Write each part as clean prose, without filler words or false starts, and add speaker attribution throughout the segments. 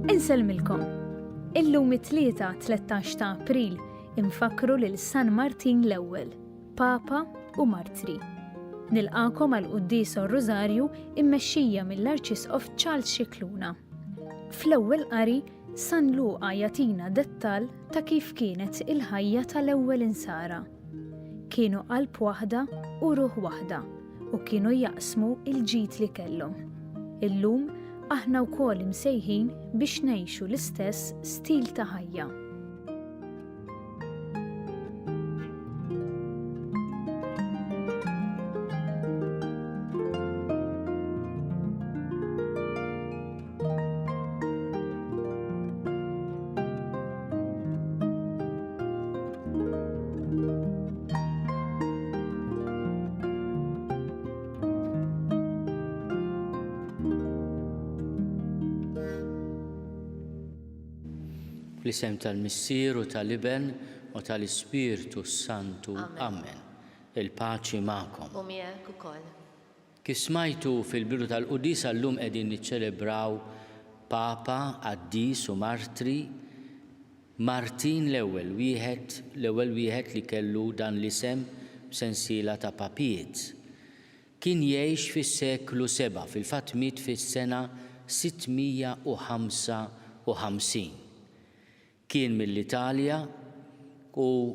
Speaker 1: Inselmilkom. Illum it-tlieta 13 ta' April infakru lil San Martin l-Ewwel, Papa u Martri. Nilqakom għal qudies Rożarju immexxija mill-Arċisqof Charles Scicluna. Fl-ewwel qari San Luqa jagħtina dettall ta' kif kienet il-ħajja tal-ewwel insara. Kienu qalb waħda u ruħ waħda u kienu jaqsmu il-ġid li kellhom. Illum aħna wkoll imsejħin biex ngħixu l-istess stil ta' ħajja.
Speaker 2: Fl-isem tal-Missieru tal-Iben u tal-Ispiritu Santu. Amen. Il-paċi magħkom.
Speaker 3: U miegħek ukoll.
Speaker 2: Kif smajtu fil-bidu tal-Qudies llum qegħdin niċċelebraw Papa, Qaddis u Martri Martin l-ewwel wieħed li kellu dan l-isem b'sensiela ta' papijiet. Kien jgħix fis-seklu 7, fil-fatt miet fis-sena 655. Kien mill-Italja u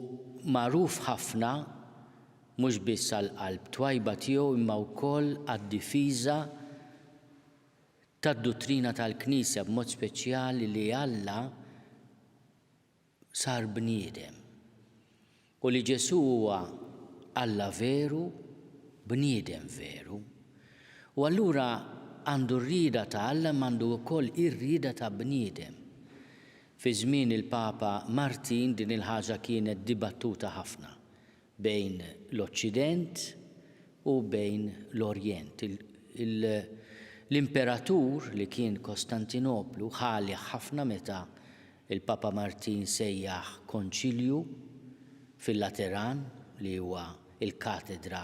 Speaker 2: magħruf ħafna mhux biss għall-qalb twajba tiegħu imma wkoll għad-difiża tad-dottrina tal-Knisja b'mod speċjali li Alla sar bniedem. U li Ġesu huwa Alla veru, bniedem veru. U allura għandu r-rieda ta' Alla m'għandu wkoll ir-rieda ta' bniedem. Fi żmien il-Papa Martin din il-ħaġa kienet dibattuta ħafna bejn l-Oċċident u bejn l-Orjent. L-Imperatur li kien Kostantinoplu ħalih ħafna meta il-Papa Martin sejjaħ konċilju fil-Lateran li huwa il-katedra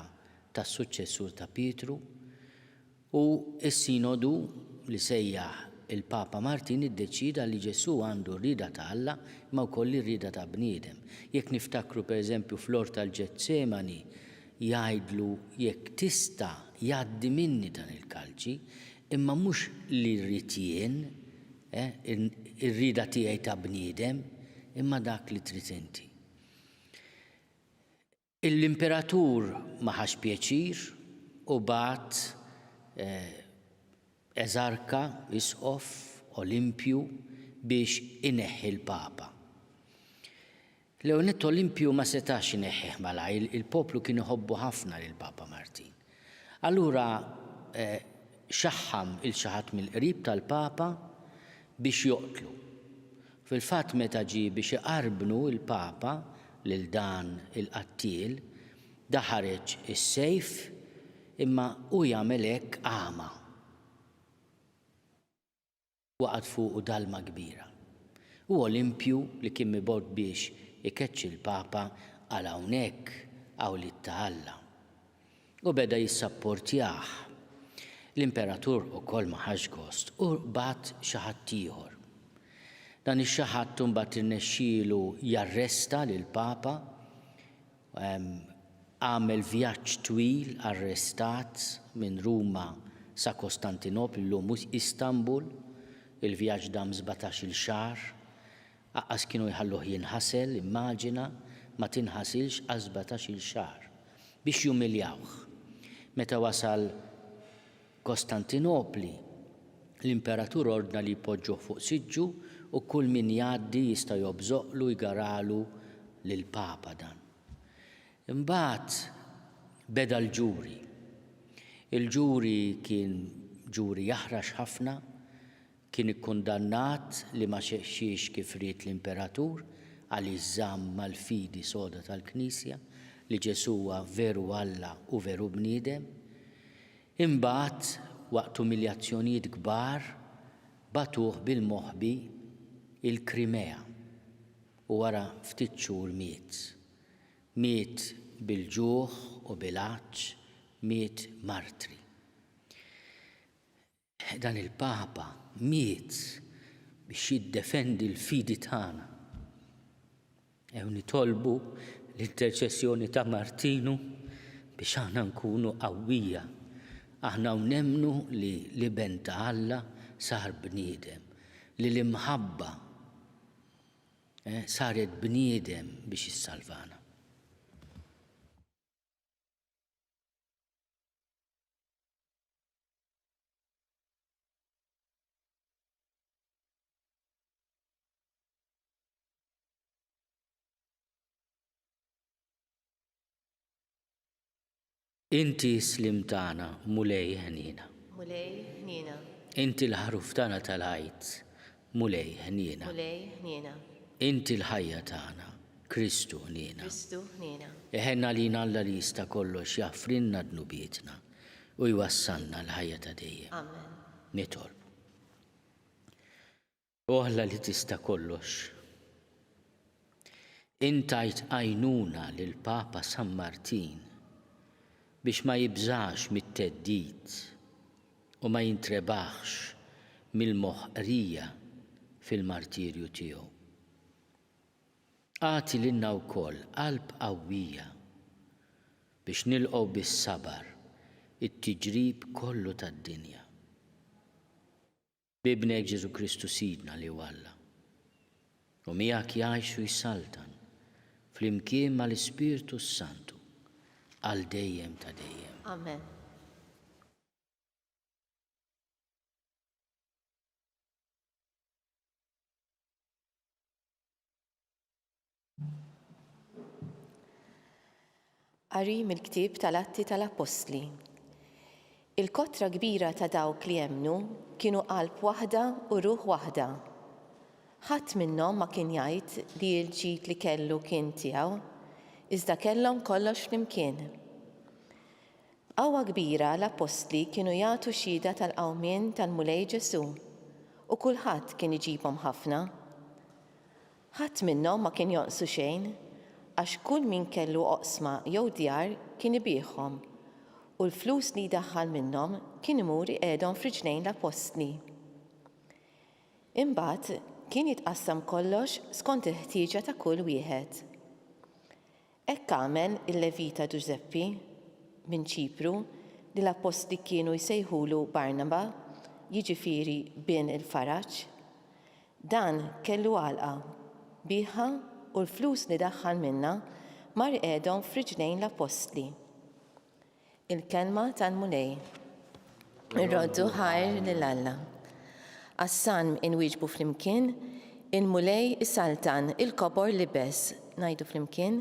Speaker 2: tas-suċċessur ta' Pietru u s-sinodu li sejjaħ il-Papa Martin iddeċida li Ġesu għandu r-rieda ta' Alla ma wkoll ir-rieda ta' bniedem. Jekk niftakru pereżempju fl-ort tal-Ġetsemani jgħidlu jekk tista' jgħaddi minni dan il-kalċi, imma mhux li rrid jien ir-rieda tiegħi ta' bniedem, imma dak li trid inti. L-Imperatur ma ħax pjaċir u bagħat eżarka Isqof Olimpju biex ineħħi l-Papa. Leonet Olimpju ma setax ineħħih malaj, il-poplu kien iħobbu ħafna lill-Papa Martin. Allura xaħħam il-xaħat mill-qrib tal-Papa biex joqtlu. Fil-fatt meta ġie biex iqarbnu il-Papa lil dan il-qattil, daħareġ is-sejf imma hu jagħmel hekk għama. Waqgħet fuqu dalma kbira. U Olimpju li kien mibgħut biex ikeċċi l-Papa għal hawnhekk għawliet ta' Alla. U beda jissapportjah. L-Imperatur ukoll ma ħax gost u bagħat xi ħadd ieħor. Dan ix-xi mbagħad irnexxielu jarresta lill-Papa, għamel vjaġġ twil arrestat minn Ruma sa Kostantinoplu llum Istanbul. Il-vjaġġ dam 17-il xahar, aqqas kienu jħalluh jinħasel, immaġina ma tinħasilx għal 17-il xahar biex jumiljawh. Meta wasal Kostantinopli, l-Imperatur ordna li jpoġġuh fuq siġġu u kull min jgħaddi jista' jobżoqlu jgaralu lill-Papa dan. Imbagħad beda l-ġuri. Il-ġuri kien ġuri jaħrax ħafna, kien ikkundannat li ma xexxiex kif ried l-Imperatur għal iżżamm mal-fidi soda tal-Knisja li Ġesu huwa veru Alla u veru bniedem. Imbagħad waqt umiljazzjonijiet kbar batuh bil-moħħbi il-Krimea u wara ftit xhur miet. Miet bil-ġuħ u bil-għaġġ, miet martri. Dan il-Papa miet biex jiddefendi l-fidi tagħna. Nitolbu l-interċessjoni ta' Martinu biex aħna nkunu qawwija. Aħna nemnu li l-iben ta' Alla sar bniedem, li l-imħabba saret bniedem biex jissalvana. Inti slim tagħna mulej ħnina.
Speaker 3: Mulej ħnina.
Speaker 2: Inti l-ħaruf tagħna tal-ħajt mulej ħnina.
Speaker 3: Mulej ħnina.
Speaker 2: Inti l-ħajja tagħna Kristu ħnina.
Speaker 3: Kristu ħnina.
Speaker 2: Eħenna lina Alla li jista' kollox jaffrinna dnubietna u jwassalna l-ħajja ta' dejjem.
Speaker 3: Amen.
Speaker 2: Nitolbu. O Alla li tista' kollox. Intajt għajnuna lil Papa San Martin biex ma jibżax mit-teddid u ma jintrebaħx mill-moħqrija fil-martirju tiegħu. Għati lilna wkoll qalb qawwija biex nilqgħu bis-sabar it-tiġrib kollu tad-dinja. Bibnek Ġesu Kristu Sidna li Alla. U miegħek jgħix u jsaltan flimkien mal-Ispiritu Santu għal dejjem ta' dejjem.
Speaker 3: Amen. Qari mill-ktieb tal-Atti tal-Apostli. Il-kotra kbira ta' dawk li jemmnu kienu qalb waħda u ruħ waħda. Ħadd minnhom ma kien jgħid li l-ġid li kellu kien tiegħu, iżda kellhom kollox flimkien. Qawwa kbira l-Apostli kienu jagħtu xhieda tal-qawmien tal-Mulej Ġesu u kulħadd kien iġibhom ħafna. Ħadd minnhom ma kien jonqsu xejn għax kull min kellu oqsma jew djar kien ibieħhom u l-flus li jdaħħal minnhom kien imur qiegħdhom f'riġlejn l-Apostli. Imbagħad kien jitqassam kollox skont il-ħtieġa ta' kull wieħed. Hekk għamel il-Levita Giuseppi minn Ċipru li l-Apostli kienu jsejħulu Barnaba, jiġifieri bin il-faraġġ. Dan kellu għalqa bieħa u l-flus li daħħal minnha mar qiegħdhom f'riġlejn l-Apostli. Il-kelma tal-Mulej. Irroddu ħajr lil Alla. Assan inwieġbu flimkien, il-Mulej isaltan il-kobor libes. Ngħidu flimkien,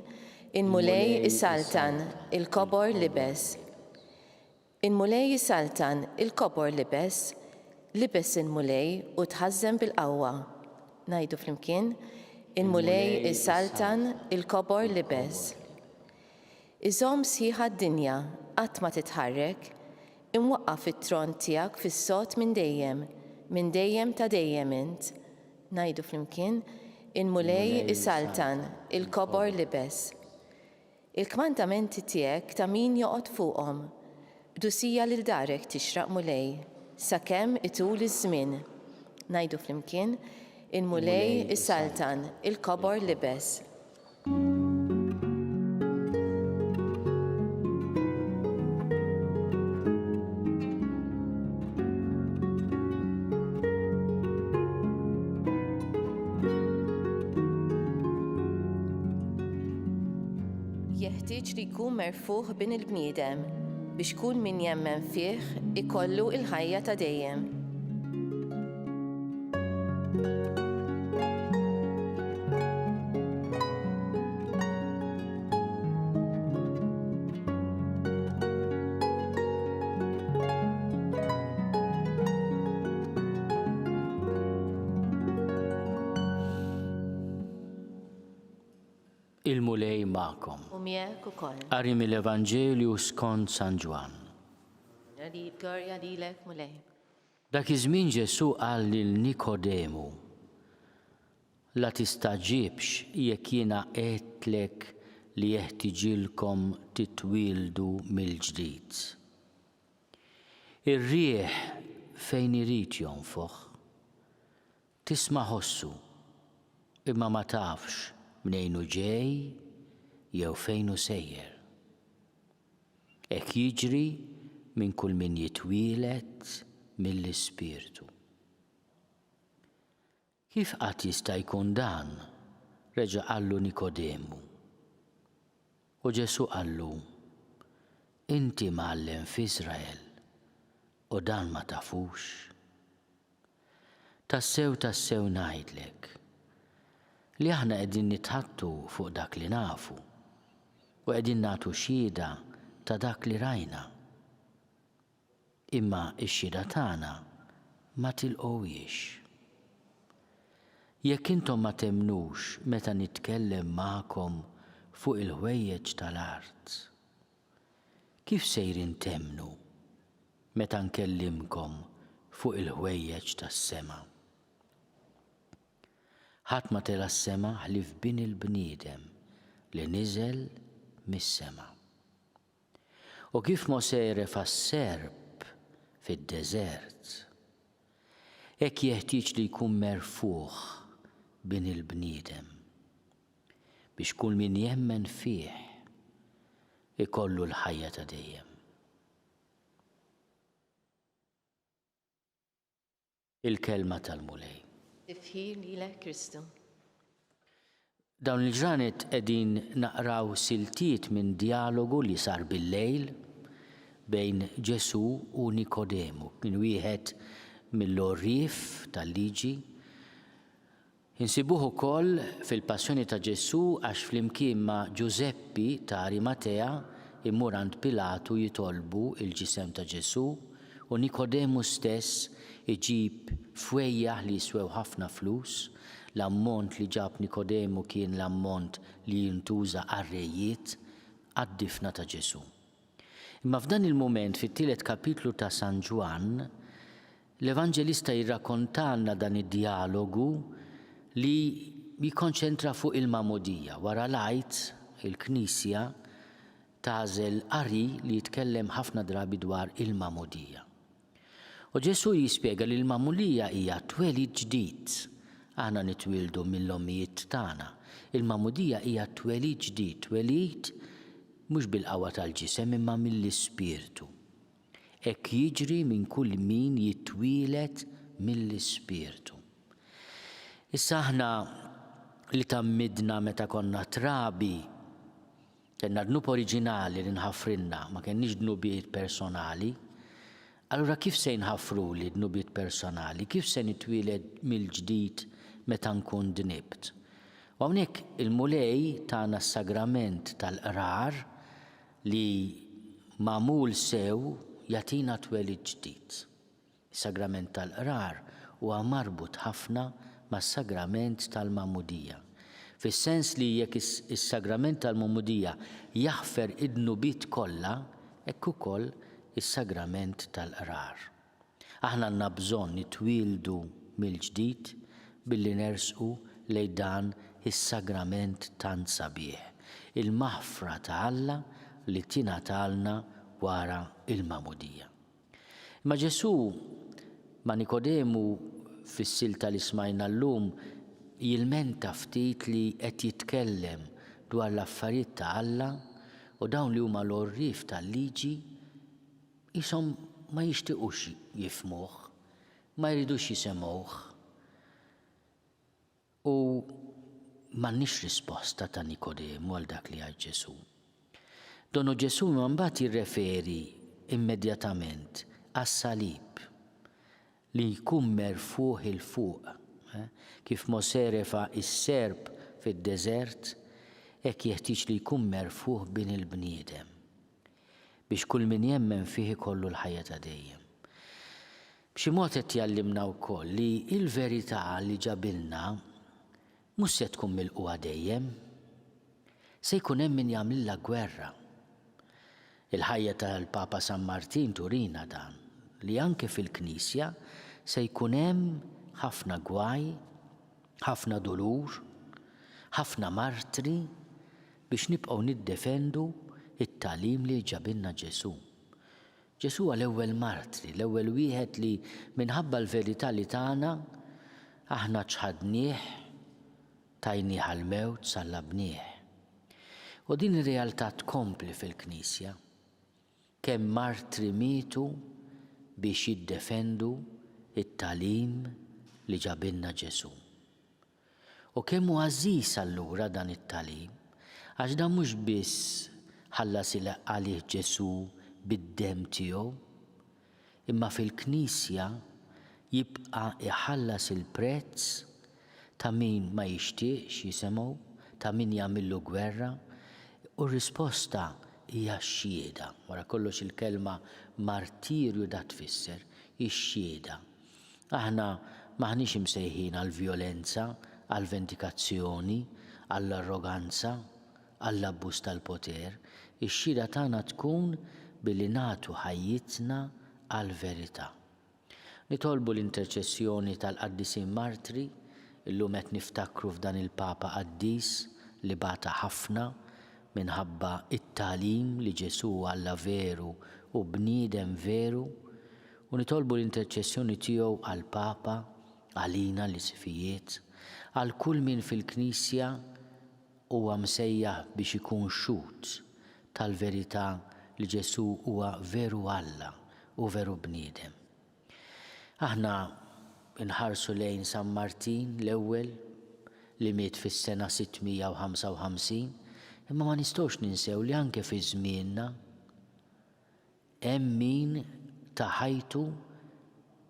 Speaker 3: il-Mulej isaltan il-kobor libes. Il-Mulej isaltan il-kobor libes, libes il-Mulej u tħażem bil-qawwa. Ngħidu flimkien, il-Mulej isaltan il-kobor libes. Iżomm sħiħa d-dinja qatt ma titħarrek, imwaqqaf it-tron tiegħek fis-sod minn dejjem ta' dejjem int. Ngħidu flimkien, il-Mulej isaltan il-kobor libes. Il-kmandamenti tiegħek ta' min joqgħod fuqhom, dusija lil darek tixraq Mulej, sakemm itul iż-żmien. Ngħidu flimkien, il-Mulej isaltan il-kobor libes. Jeħtieġ li jkun merfuħ bin il-bniedem biex kull min jemmen fih ikollu il-ħajja ta' dejjem.
Speaker 2: Il-Mulej ma'kom.
Speaker 3: U miegħek ukoll.
Speaker 2: Qari mill-Evanġelju skont San Ġwan.
Speaker 3: Glorja lilek Mulej.
Speaker 2: Dak iż-żmien Ġesu qal lil Nikodemu: La tistaġibx jekk jiena qedtlek li jeħtieġilkom titwildu mill-ġdid. Ir-rieħ fejn irid jonfoħ tisma' ħossu, imma ma tafx minejn hu ġej jew fejn hu sejjer. Hekk jiġri minn kull min jitwieled mill-Ispirtu. Kif qatt jista' jkun dan? Reġa' qallu Nikodemu. U Ġesu qallu, inti mgħallem f'Iżrael u dan ma tafux. Tassew ngħidlek li aħna qegħdin nitħattu fuq dak li nafu u qegħdin nagħtu xhieda ta' dak li rajna. Imma x-xhieda tagħna ma tilqowiex. Jekk intom ma temnux meta nitkellem magħkom fuq il-ħwejjeġ tal-art, kif sejrin temnu meta nkellimkom fuq il-ħwejjeġ tas-sema? Ħadd ma tela s-sema ħlief bin il-bniedem li niżel mis-sema. U kif Mosè refa' s-serb fid-deżert, hekk jeħtieġ li jkun merfuħ bin il-bniedem biex kull min jemmen fih ikollu l-ħajja ta' dejjem. Il-kelma tal-mulej.
Speaker 3: Tifħir lilek Kristu.
Speaker 2: Dawn il-ġranet qegħdin naqraw siltiet minn dialogu li sar bil-lejl bejn Ġesu u Nikodemu, kien wieħed mill-orrif tal-liġi. Insibuh ukoll fil-passjoni ta' Ġesu għax flimkien ma' Giuseppi ta' Arimatea immur għand Pilatu jitolbu il-ġisem ta' Ġesu u Nikodemu stess iġib fwejjaħ li jiswew ħafna flus. L-ammont li ġab Nikodemu kien l-ammont li jintuża għar-rejiet għad-difna ta' Ġesu. Imma f'dan il-mument fit-tielet kapitlu ta' San Ġwan, l-Evanġelista jirrakkontalna dan id-dialogu li jikkonċentra fuq il-mamudija. Wara l-għajt il-Knisja tażel qari li jitkellem ħafna drabi dwar il-mamudija. U Ġesu jispjega li l-mamudija hija twelid ġdid. Aħna nitwildu mill-ommijiet tagħna. Il-mamudija hija twelid ġdid, twelid mhux bil-qawwa tal-ġisem imma mill-Ispirtu. Hekk jiġri minn kull min jitwieled mill-Ispirtu. Issa aħna li tammidna meta konna trabi, kellna dnub oriġinali li nħaffrilna, ma kenniex dnubijiet personali. Allura kif se nħaffru li dnubijiet personali? Kif se nitwieled mill-ġdid meta nkun dnibt? U hawnhekk il-mulej tagħna s-sagrament tal-qrar li magħmul sew jagħtina twelid ġdid. Is-sagrament tal-qrar huwa marbut ħafna mas-sagrament tal-mamudija. Fis-sens li jekk is-sagrament tal-mamudija jaħfer id-dnubiet kollha, hekk ukoll is-sagrament tal-qrar. Aħna għandna bżonn nitwieldu mill-ġdid billi nersqu lejn dan is-sagrament tant sabiħ, il-maħfra ta' Alla li tingħatalna wara il-mamudija. Ma Ġesu ma Nikodemu fis-silta li smajna llum jilmenta ftit li qed jitkellem dwar l-affarijiet ta' Alla u dawn li huma l-orrif tal-liġi ishom ma jixtiequx jifhmuh, ma jridux jisemgħuh. U m'għandniex risposta ta' Nikodemu għal dak li għal Ġesu. Donu Ġesu mbagħad jirreferi immedjatament għas-salib li jkun merfuħ il-fuq. Kif Mosè refa' is-serb fid-deżert, hekk jeħtieġ li jkun merfuħ bin il-bniedem biex kull min jemmen fih ikollu l-ħajja ta' dejjem. B'xi mod qed jgħallimna wkoll li l-verità li ġabilna mhux se tkun milquha dejjem, se jkun hemm min jagħmilha gwerra. Il-ħajja tal-Papa San Martin turina dan, li anke fil-Knisja se jkun hemm ħafna gwaj, ħafna dolur, ħafna martri biex nibqgħu niddefendu it-tagħlim li ġabilna Ġesu. Ġesu huwa l-ewwel martri, l-ewwel wieħed li minħabba l-verità li tagħna aħna ċħadnieh, tajnieh għal-mewt, sallabnieh. U din ir-realtà tkompli fil-Knisja, kemm martri mietu biex jiddefendu it-talim li ġabilna Ġesu. U kemm hu għażiż allura dan it-talim, għax dan mhux biss ħallas għalih Ġesu bid-demm tiegħu, imma fil-Knisja jibqa' iħallas il-prezz ta' min ma jixtieqx jisemgħu, ta' min jagħmillu gwerra, u r-risposta hija x-xhieda. Wara kollox il-kelma martirju da tfisser ix-xhieda. Aħna maħniex imsejħin għall-vjolenza, għall-vendikazzjoni, għall-arroganza, għall-abbuż tal-poter. Ix-xhieda tagħna tkun billi nagħtu ħajjitna għall-verità. Nitolbu l-interċessjoni tal-qaddisin martri, illum qed niftakru f'dan il-Papa Qaddis li bata ħafna minħabba it-talim li Ġesu Alla veru u bniedem veru, u nitolbu l-interċessjoni tiegħu għall-Papa, għalina l-isfijiet, għal kull min fil-Knisja huwa msejjaħ biex ikun xut tal-verità li Ġesu huwa veru Alla u veru bniedem. Aħna inħarsu lejn San Martin l-ewwel li miet fis-sena 655, imma ma nistgħux ninsew li anke fi żmienna hemm min ta' ħajtu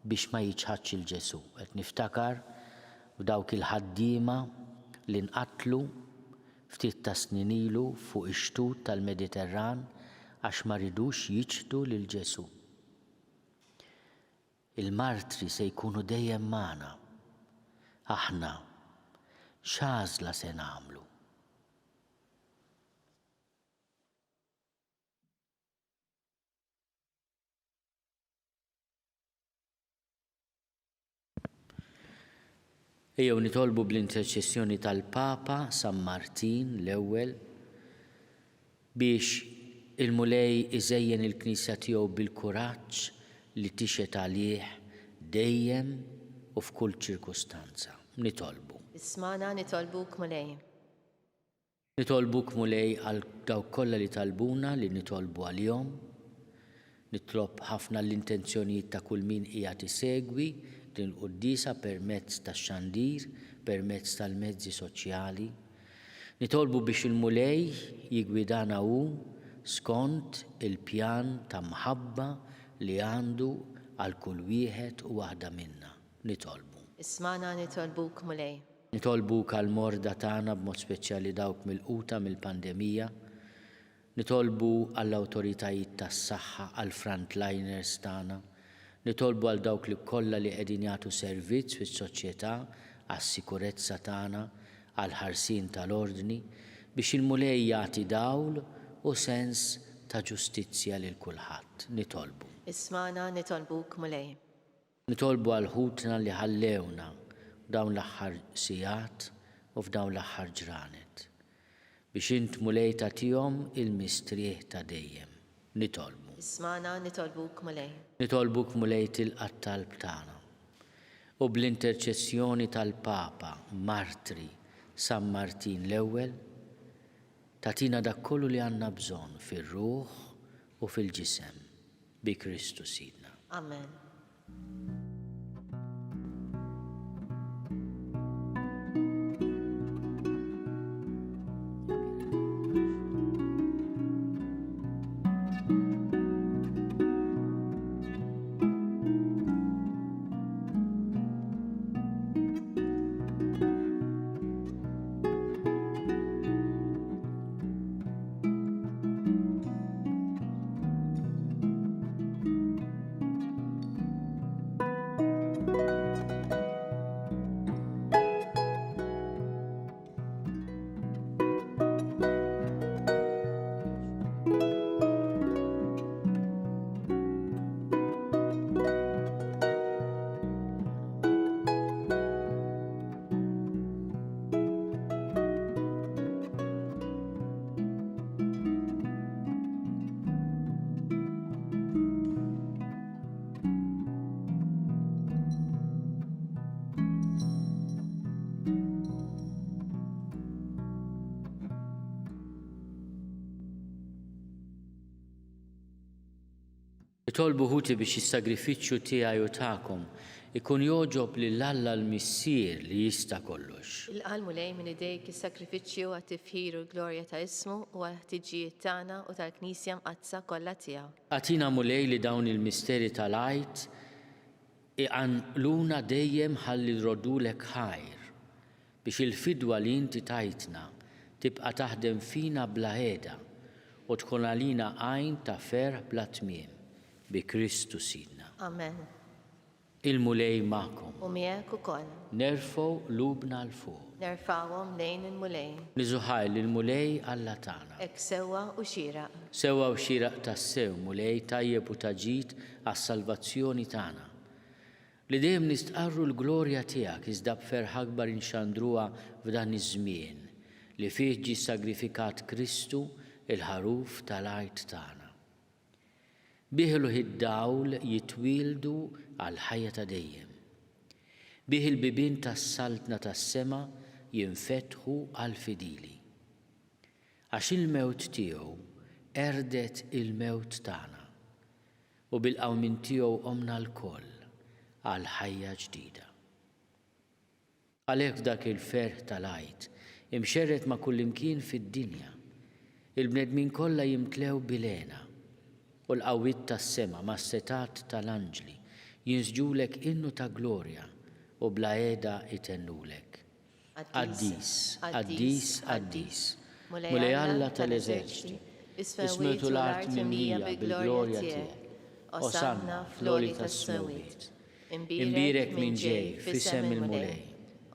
Speaker 2: biex ma jiċħadx il-Ġesu. Qed niftakar b'dawk il-ħaddiema li nqatlu ftit ta' snin ilu fuq ix-xtut tal-Mediterran għax ma ridux jiċħdu lil Ġesu. Il-martri se jkunu dejjem magħna. Aħna x'għażla se nagħmlu? Ejjew nitolbu bl-interċessjoni tal-Papa San Martin l-ewwel biex il-mulej iżejjen il-Knisja tiegħu bil-kuraġġ li tixet għalih dejjem u f'kull ċirkustanza. Nitolbu.
Speaker 3: Ismana nitolbuk mulej.
Speaker 2: Nitolbuk mulej għal dawk kollha li talbuna li nitolbu għalihom. Nitlob ħafna l-intenzjonijiet ta' kull min qiegħed isegwi din il-qudiesa permezz tax-xandir, permezz tal-mezzi soċjali. Nitolbu biex il-mulej jigwidana hu skont il-pjan ta' mħabba li għandu għal kull wieħed u waħda minna. Nitolbu.
Speaker 3: Ismana nitolbuk mulej.
Speaker 2: Nitolbuk għal morda tagħna b'mod speċjali dawk mill-quta mill-pandemija. Nitolbu għall-awtoritajiet tas-saħħa għall frontliners tagħna. Nitolbu għal dawk li kollha li qegħdin jagħtu servizz fis-soċjetà għas-sikurezza tagħna, għall ħarsien tal-ordni biex il-mulej jagħti dawl u sens ta' ġustizzja lil kulħadd. Nitolbu.
Speaker 3: Ismana nitolbuk mulej.
Speaker 2: Nitolbu għal ħutna li ħallewna f'dawn l-aħħar sigħat u f'dawn l-aħħar ġranet biex int mulej tagħtihom il-mistrieħ ta' dejjem. Nitolbu.
Speaker 3: Ismana nitolbuk mulej.
Speaker 2: Nitolbuk mulej tilqa' talb tagħna. U bl-interċessjoni tal-Papa Martri San Martin l-ewwel tagħtina dak kollu li għandna bżonn fir-ruħ u fil-ġisem bi Kristu Sidna.
Speaker 3: Amen.
Speaker 2: Nitolbu ħuti biex is-sagrifiċċju tiegħi u tagħkom ikun joġob lil Alla l-Missier li jista' kollox.
Speaker 3: Il-qalmu lej minn idejk is-sakrifiċċju għat-tifħir u l-glorja ta' ismu u għal-ħtiġijiet tagħna u tal-Knisja mqazza kollha tiegħu.
Speaker 2: Atina mulej li dawn il-misteri tal-għajt iqanluna dejjem ħalli rodulek ħajr biex il-fidwa li inti tajtna tibqa' taħdem fina bla ħeda u tkun għalina għajn ta' ferħ bla tmiem bi Kristu Sidna.
Speaker 3: Amen.
Speaker 2: Il-mulej magħkom.
Speaker 3: U miegħek ukoll.
Speaker 2: Nerfgħu lubna l fuq.
Speaker 3: Nerfawhom lejn il-mulej.
Speaker 2: Niżuħaj lill-mulej Alla tagħna.
Speaker 3: Hekk sewwa u xieraq.
Speaker 2: Sewwa u xieraq tas-sew mulej tajjeb u taġid għas-salvazzjoni tagħna. Li dejjem nistqarru l-glorja tiegħek iżda b'ferħ akbar inxandruha f'dan iż-żmien li fih ġie sagrifikat Kristu il-ħaruf tal-għajt tagħna. Biħlu id-dawl jitwildu għal ħajja ta' dejjem. Bih il-bibien tas-saltna tas-sema jinfetħu għal fidili. Għax il-mewt tiegħu erdet il-mewt tagħna u bil-qawmin tiegħu qomna l-koll għal ħajja ġdida. Għalhekk dak il-ferħ tal-għajt imxerret ma' kullimkien fid-dinja. Il-bnedmin kollha jimtlew bilena u l-qawwiet tas-sema ma' setat tal-anġli jinsġulek innu ta' glorja u bla qiegħda itennulek. Addis, addis, addis. Mulej Alla tal-eżerċiti, ismetu l-art mimlija bil-glorja tiegħek. Osanna fl-oli tas-sewwiet. Imbirek minn ġej f'isem il-mulej.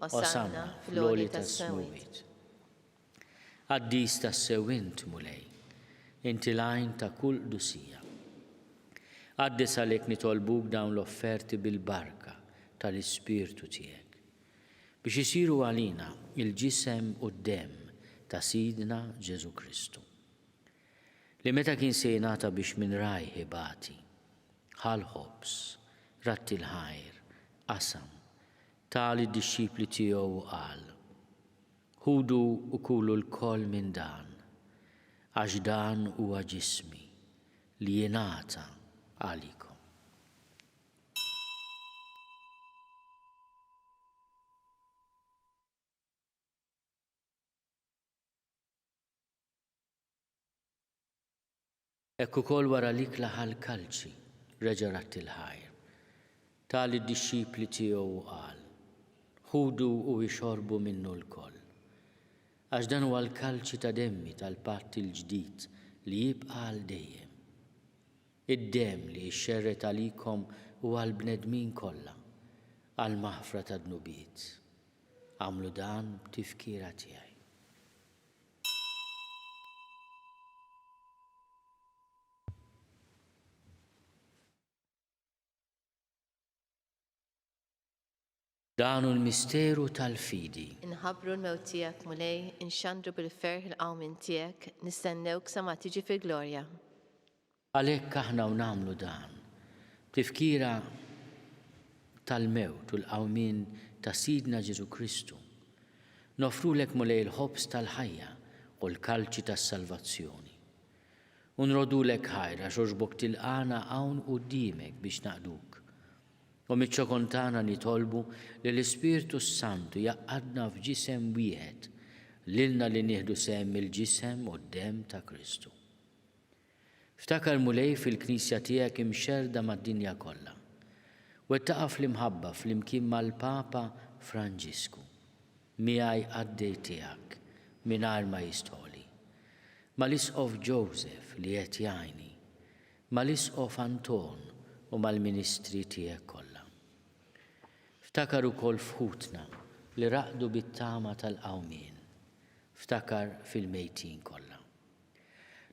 Speaker 2: Osanna fl-oli tas-sewwiet. Addis tas-sewwint mulej, inti l-għajn ta' kull dusija. Għaddes għalhekk nitolbuk dawn l-offerti bil-barka tal-Ispirtu tiegħek biex isiru għalina il-ġisem u d-dem ta' Sidna Ġesu Kristu. Li meta kien se jingħata biex minn raj ħibati, ħal-ħobs, ratti l-ħajr, qasam, tali d-dixxipli tiegħu qal: ħudu u kulu l-koll minn dan, għax dan huwa ġismi li jingħata għalikom. Ekku kol wara lik laħal kalċi, reġa' ratti l-ħajr. Tali d-dixxipli tiegħu qal: ħudu u jxorbu minnu l-koll. Għax dan huwa l-kalċi ta' demmi tal-patt il-ġdid li jibqa' għal dejjem. Id-dem li jxerret għalikom u għal-bnedmin kollha għal-maħfra ta' dnubiet. Għamlu dan b'tifkira tiegħi. Dan l-misteru tal-fidi.
Speaker 3: Inħabbru l-mewt tiegħek mulej, inxandru bil-ferħ il-qawmin tiegħek, nistennewk sa ma tiġi fil-glorja.
Speaker 2: Għalhekk aħna u nagħmlu dan, tifkira tal-mewt u l-qawmin ta' Sidna Ġesu Kristu. Nofrulek mulej il-ħobs tal-ħajja u l-kalċi tas-salvazzjoni. U nrodulek ħajra xoġbok tilqana hawn quddiemek biex naqduk. U miċ-ċokontana nitolbu li l-Ispirtu Santu jaqqadna f'ġisem wieħed lilna li nieħdu sehem il-ġisem u d-dem ta' Kristu. Ftakar mulej fil-Knisja tiegħek imxerda mad-dinja kollha. Wettaqa' fl-imħabba flimkien mal-Papa Franġisku, miegħi għaddej tiegħek mingħajr ma jistħoli, mal-Isqof Joseph li qed jgħinni, mal-Isqof Anton u mal-ministri tiegħek kollha. Ftakar ukoll fħutna li raqdu bit-tama tal-qawmien. Ftakar fil-mejtin kollha.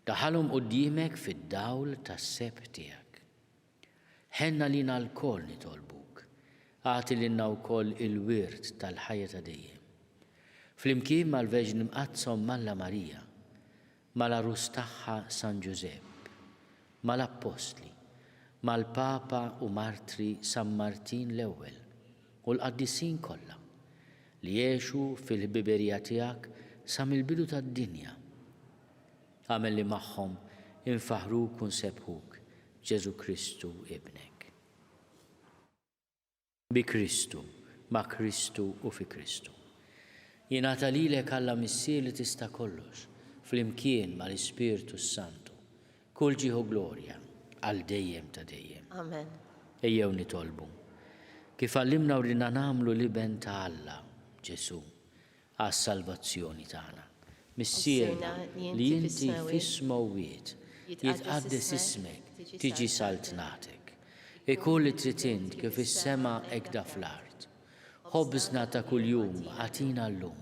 Speaker 2: Daħalhom quddiemek fid-dawl tas-seb tiegħek. Ħenna lina l-koll nitolbuk. Għati lilna wkoll il-wirt tal-ħajja ta' dejjem. Flimkien mal-Verġni Mqazza Malla Marija, mal-arus tagħha San Giuseppe, mal-Apostli, mal-Papa u Martri San Martin l-ewwel u l-qaddisin kollha li jgħixu fil-ħbiberija tiegħek sa mill-bidu tad-dinja. Għamel li magħhom infaħruk u nsebħuk Ġesu Kristu ibnek. Bi Kristu, ma' Kristu u fi Kristu. Jingħata lilek Alla missier li tista' kollox, flimkien mal-Ispiritu Santu, kull ġieħu glorja għal dejjem ta' dejjem.
Speaker 3: Amen.
Speaker 2: Ejjew nitolbu. Kif għallimna u rina nagħmlu liben ta' Alla, Ġesu, għas-salvazzjoni tagħna. Missierna li inti fis-smawiet jitqaddes ismek, tiġi saltnatek. Ikun li trid int kif is-sema hekk fl-art. Ħobbżna ta' kuljum għatina llum.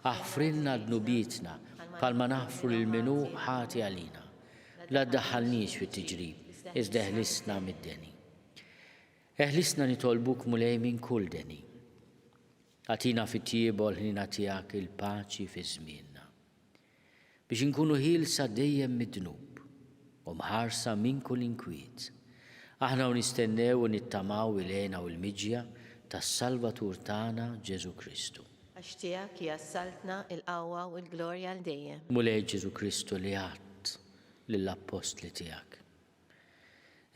Speaker 2: Aħfrilna dnubietna bħalma naħfru lil minu ħati għalina. La ddaħħalniex fit-tiġrib, iżda eħlisna mid-deni. Eħlisna nitolbuk mulej minn kull deni. Għatina fit-tiebol ħnina tiegħek il-paċi fi żmienna. Biex inkunu ħielsa dejjem mid-dnub u mħarsa minn kull inkwiet. Aħna nistennew u nittamaw il-għena u l-miġja tas-Salvatur tagħna Ġesu Kristu.
Speaker 3: Għax tiegħek jassaltna il-qawwa u l-glorja l dejjem.
Speaker 2: Mulej Ġesu Kristu li għadt lill-apostli tiegħek.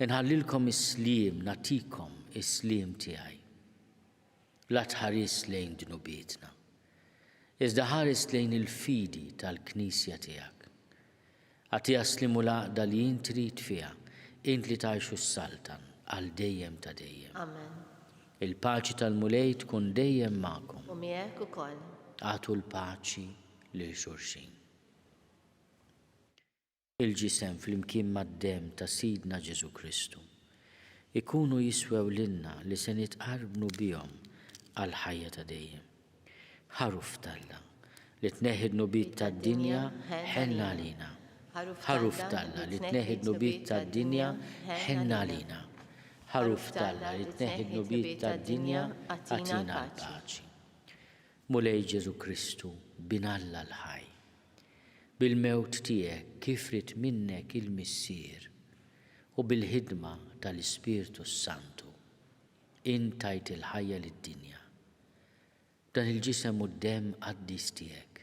Speaker 2: Inħallilkom is-sliem, natikom is-sliem tiegħi. La tħares lejn dnubietna. Iżda ħares lejn il-fidi tal-Knisja tiegħek. Għatija slimu laqda li jint trid fiha, int li tgħixu s-saltan għal dejjem ta' dejjem.
Speaker 3: Amen.
Speaker 2: Il-paċi tal-mulej tkun dejjem magħkom.
Speaker 3: U miegħek ukoll.
Speaker 2: Għatu l-paċi lil xulxin. Il-ġisem flimkien mad-dem ta' Sidna Ġesu Kristu ikunu jiswew lilna li se nitqarbnu bihom għal ħajja ta' dejjem. Ħaruf talla li tneħħi d-nubiet tad-dinja ħenna għalina. Ħaruf talla li tneħħi d-nubiet tad-dinja ħenna għalina. Ħaruf talla li tneħħi d-nubiet tad-dinja għatina l-paċi. Mulej Ġesu Kristu binalla l-ħaj. Bil-mewt tiegħek kif rid minnek il-missier u bil-ħidma tal-Ispiritu Santu intajt il-ħajja lid-dinja. Dan il-ġisem u d-dem qaddis tiegħek.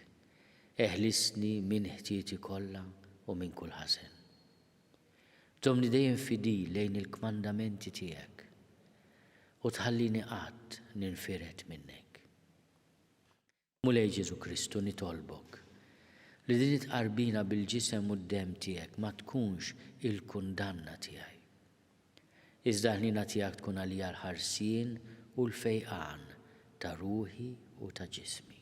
Speaker 2: Eħlisni minn ħtieti kollha u minn kull ħażen. Domni dejjem fidi lejn il-kmandamenti tiegħek u tħallini qatt ninfiret minnek. Mulej Ġesu Kristu nitolbok li din tqarbina bil-ġisem u d-dem tiegħek ma tkunx il-kundanna tiegħi. Iżda ħnina tiegħek tkun għalija l-ħarsien u l-fejqan ta' ruħi u ta' ġismi.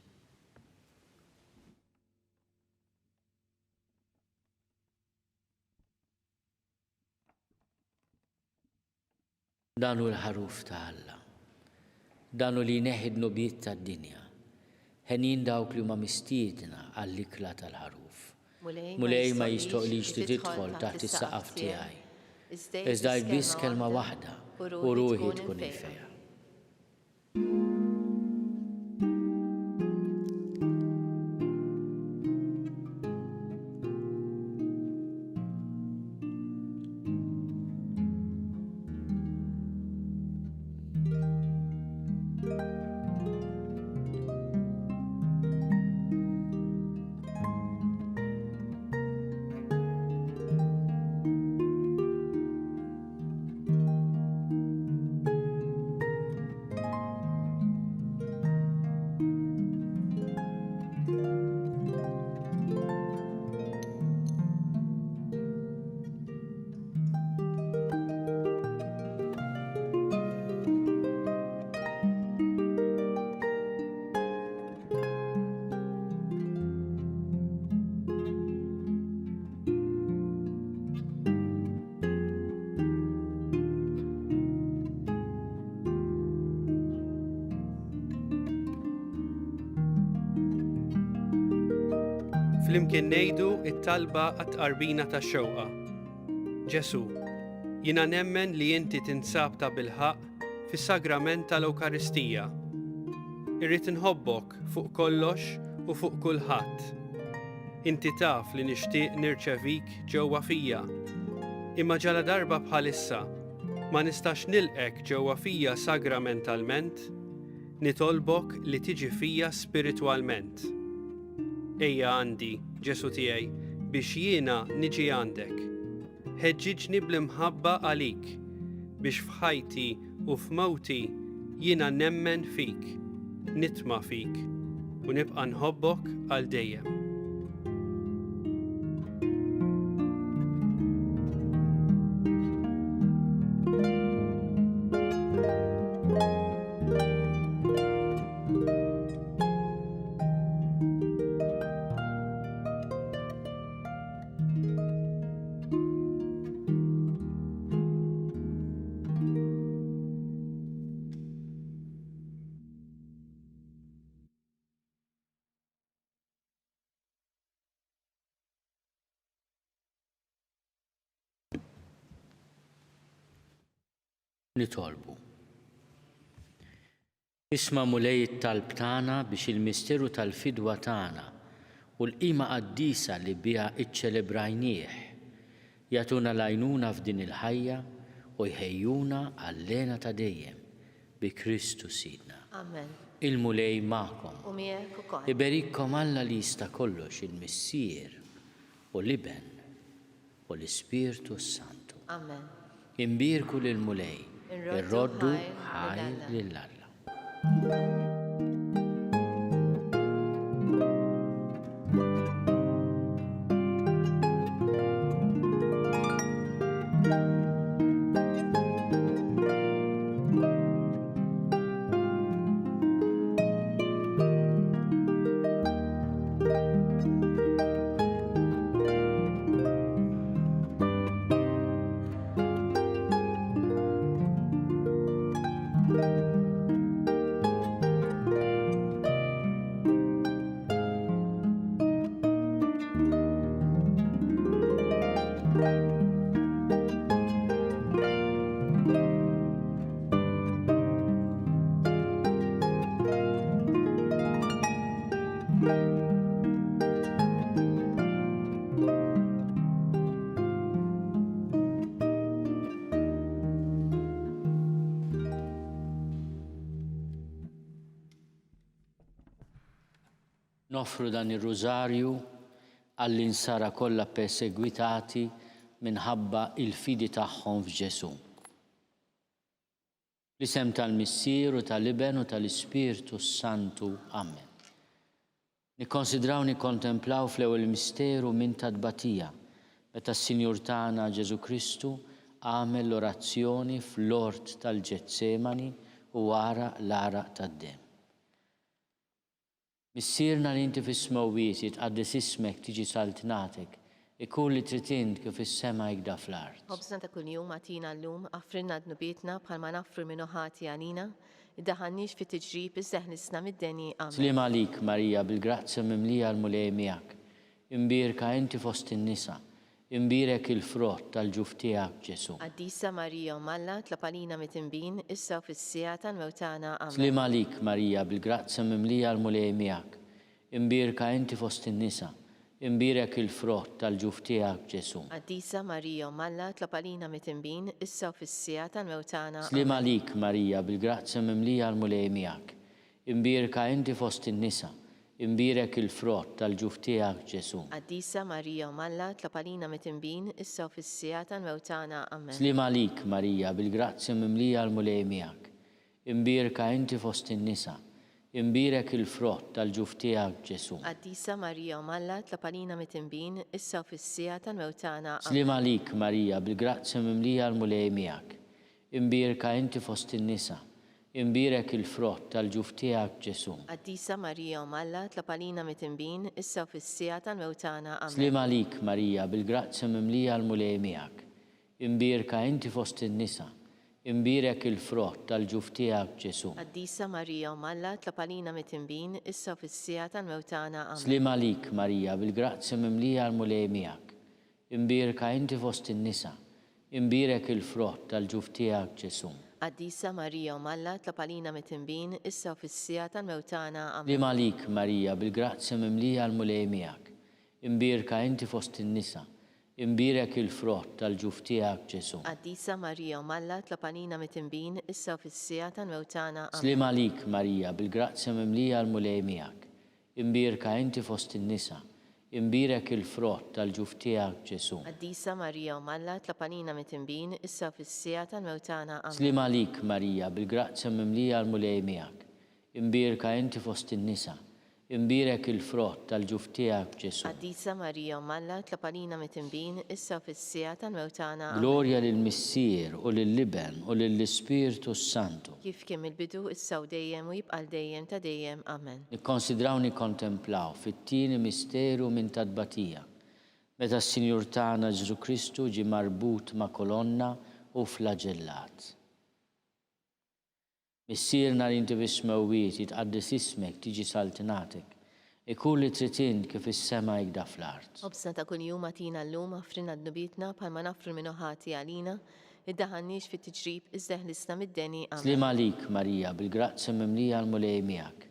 Speaker 2: Danu l-ħaruf ta' Alla. Danu li neħi d-nubiet tad-dinja. Ħenin dawk li huma mistiedna għall-ikla tal-ħaruf. Mulej ma jistoqlix li tidħol taħt is-saqaf tiegħi. Iżda biss kelma waħda u ruħi tkun il-fejqa.
Speaker 4: Flimkien ngħidu t-talba għat-tqarbina tax-xewqa. Ġesu, jiena nemmen li inti tinsab ta' bilħaq fis-sagrament tal-Ewkaristija. Irrid inħobbok fuq kollox u fuq kulħadd. Inti taf li nixtieq nirċevik ġewwa fija. Imma ġala darba bħalissa ma nistax nilqek ġewwa fija sagramentalment, nitolbok li tiġi fija spiritwalment. Ejja għandi, Ġesu tiegħi, biex jiena niġi għandek. ħeġġiġni bl-imħabba għalik biex f'ħajti u f'mowti jiena nemmen fik, nitma' fik u nibqa' nħobbok għal dejjem.
Speaker 2: Nitolbu. Isma' mulej it-talb tagħna biex il-misteru tal-fidwa tagħna u l-qima qaddisa li biha iċċelebrajnieh jagħtuna l-għajnuna f'din il-ħajja u jħejjuna għall-lena ta' dejjem bi Kristu Sidna.
Speaker 3: Amen.
Speaker 2: Il-mulej magħkom.
Speaker 3: U miegħek ukoll.
Speaker 2: Iberikkom Alla li jista' kollox il-Missier u l-Iben u l-Ispirtu Santu.
Speaker 3: Amen.
Speaker 2: Imbirku lil-mulej, irroddu ħajr lill-Alla. Nofru dan ir-rużarju għall-insara kollha persegwitati minħabba il-fidi tagħhom f'Ġesu. L-isem tal-Missier u tal-Iben u tal-Ispirtu Santu. Amen. Nikkonsidraw nikkontemplaw fl-ewwel misteru minn tbatija meta s-Sinjur tagħna Ġesu Kristu għamel l-orazzjoni fl-ort tal-Ġetsemani u wara l-għaraq tad-demm. Missierna li inti fis-smawwiet jitqaddis ismek tiġi saltnatek, ikun li trid int kif is-sema jgda fl-art.
Speaker 3: Ħobżna ta' kuljum għatina llum affrinna dnubietna bħalma naffru minn ħati għanina, iddaħħalniex fit tiġrib iżeħnisna mid-deni. Amen.
Speaker 2: Slim għalik, Marija, bil-grazzja mimlija l-mulej miegħek. Imbirka inti fost in-nisa, imbirek il-frott tal-ġuf tiegħek Ġesu.
Speaker 3: Qaddisa Marija Malla tlapalina mit-imbin issa u fis-sija tal-mewtana. Amen.
Speaker 2: Slim għalik, Marija, bil-grazzja mimlija l-mulej miegħek. Imbirka inti fost in-nisa, imbirek il-frott tal-ġuf tiegħek Ġesu.
Speaker 3: Qaddisa Marija Malla tlapalina mit-imbin issa u fis-sija tal-mewtana.
Speaker 2: Slim għalik, Marija, bil-grazzja mimlija l-mulej miegħek. Imbirka inti fost in-nisa, imbirek il-frott tal-ġuf tiegħek Ġesu.
Speaker 3: Qaddisa Marija Malla tlapalina mit-imbin issa u fis-sija tal-mewtana. Amen.
Speaker 2: Slim għalik, Marija, bil-grazzja mimlija l-mulej miegħek. Imbirka inti fost in-nisa, imbirek il-frott tal-ġuf tiegħek Ġesu.
Speaker 3: Qaddisa Marija Malla tlapalina mit-imbin issa u fis-sija tal-mewtana.
Speaker 2: Slim għalik, Marija, bil-grazzja mimlija l-mulej miegħek. Imbirka inti fost in-nisa, imbirek il-frott tal-ġuf tiegħek Ġesu.
Speaker 3: Qaddisa Marija Malla tlapalina mit-imbin issa u fis-sija tal-mewtana. Amen.
Speaker 2: Slim għalik, Marija, bil-grazzja mimlija l-mulej miegħek. Imbirka inti fost in-nisa, imbirek il-frott tal-ġuf tiegħek Ġesu.
Speaker 3: Qaddisa Marija Malla tlapalina mit-imbin issa u fis-sija tal-mewtana. Amen.
Speaker 2: Slim għalik, Marija, bil-grazzja mimlija l-mulej miegħek. Imbirka inti fost in-nisa, imbirek il-frott tal-ġuf tiegħek Ġesu.
Speaker 3: Qaddisa Marija Malla tlapalina mit-imbin issa u fis-sija tal-mewtana. Amen.
Speaker 2: Slim għalik, Marija, bil-grazzja mimlija l-mulej miegħek. Imbirka inti fost in-nisa, imbirek il-frott tal-ġuf tiegħek Ġesu.
Speaker 3: Qaddisa Marija Malla tlapalina mit-imbin issa u fis-sija tal-mewtana. Amen.
Speaker 2: Slim għalik, Marija, bil-grazzja mimlija l-mulej miegħek. Imbirka inti fost in-nisa, imbirek il-frott tal-ġuf tiegħek Ġesu.
Speaker 3: Qaddisa Marija Umalla, tlapanina mit-tinbin, issa fis-sija tal-mewtana. Amen.
Speaker 2: Slim għalik Marija, bil-grazzja mimlija l-mulej miegħek. Imbirka inti fost in-nisa. Imbirek il-frott tal-ġuf tiegħek Ġesu.
Speaker 3: Qaddisa Marija Umalla, tlapanina mit-tinbin, issa fis-sija tal-mewtana. Amen.
Speaker 2: Glorja lill-Missier u lill-Liben u lill-Ispiritu Santu.
Speaker 3: Kif kemm il-bidu issa u dejjem u jibqal dejjem ta' dejjem. Amen.
Speaker 2: Nikkonsidraw nikkontemplaw fit-tieni misteru minn tadbatija. Meta s-Sinjur tagħna Ġesu Kristu ġi marbut ma' kolonna u flagellat. Missierna li inti bismewiet jitqaddis ismek tiġi saltinatek. Ikun li tritin kif is-sema jgda fl-art.
Speaker 3: Obsna ta' kun jum għatina l-lum għafrina d-nubitna bħalma nafru l-minuħati għalina, id-daħannix fit-tġrib iżdeħlisna mid-deni. Amen.
Speaker 2: Slim għalik Marija, bil-grazzja mimlija l-mulej miegħek.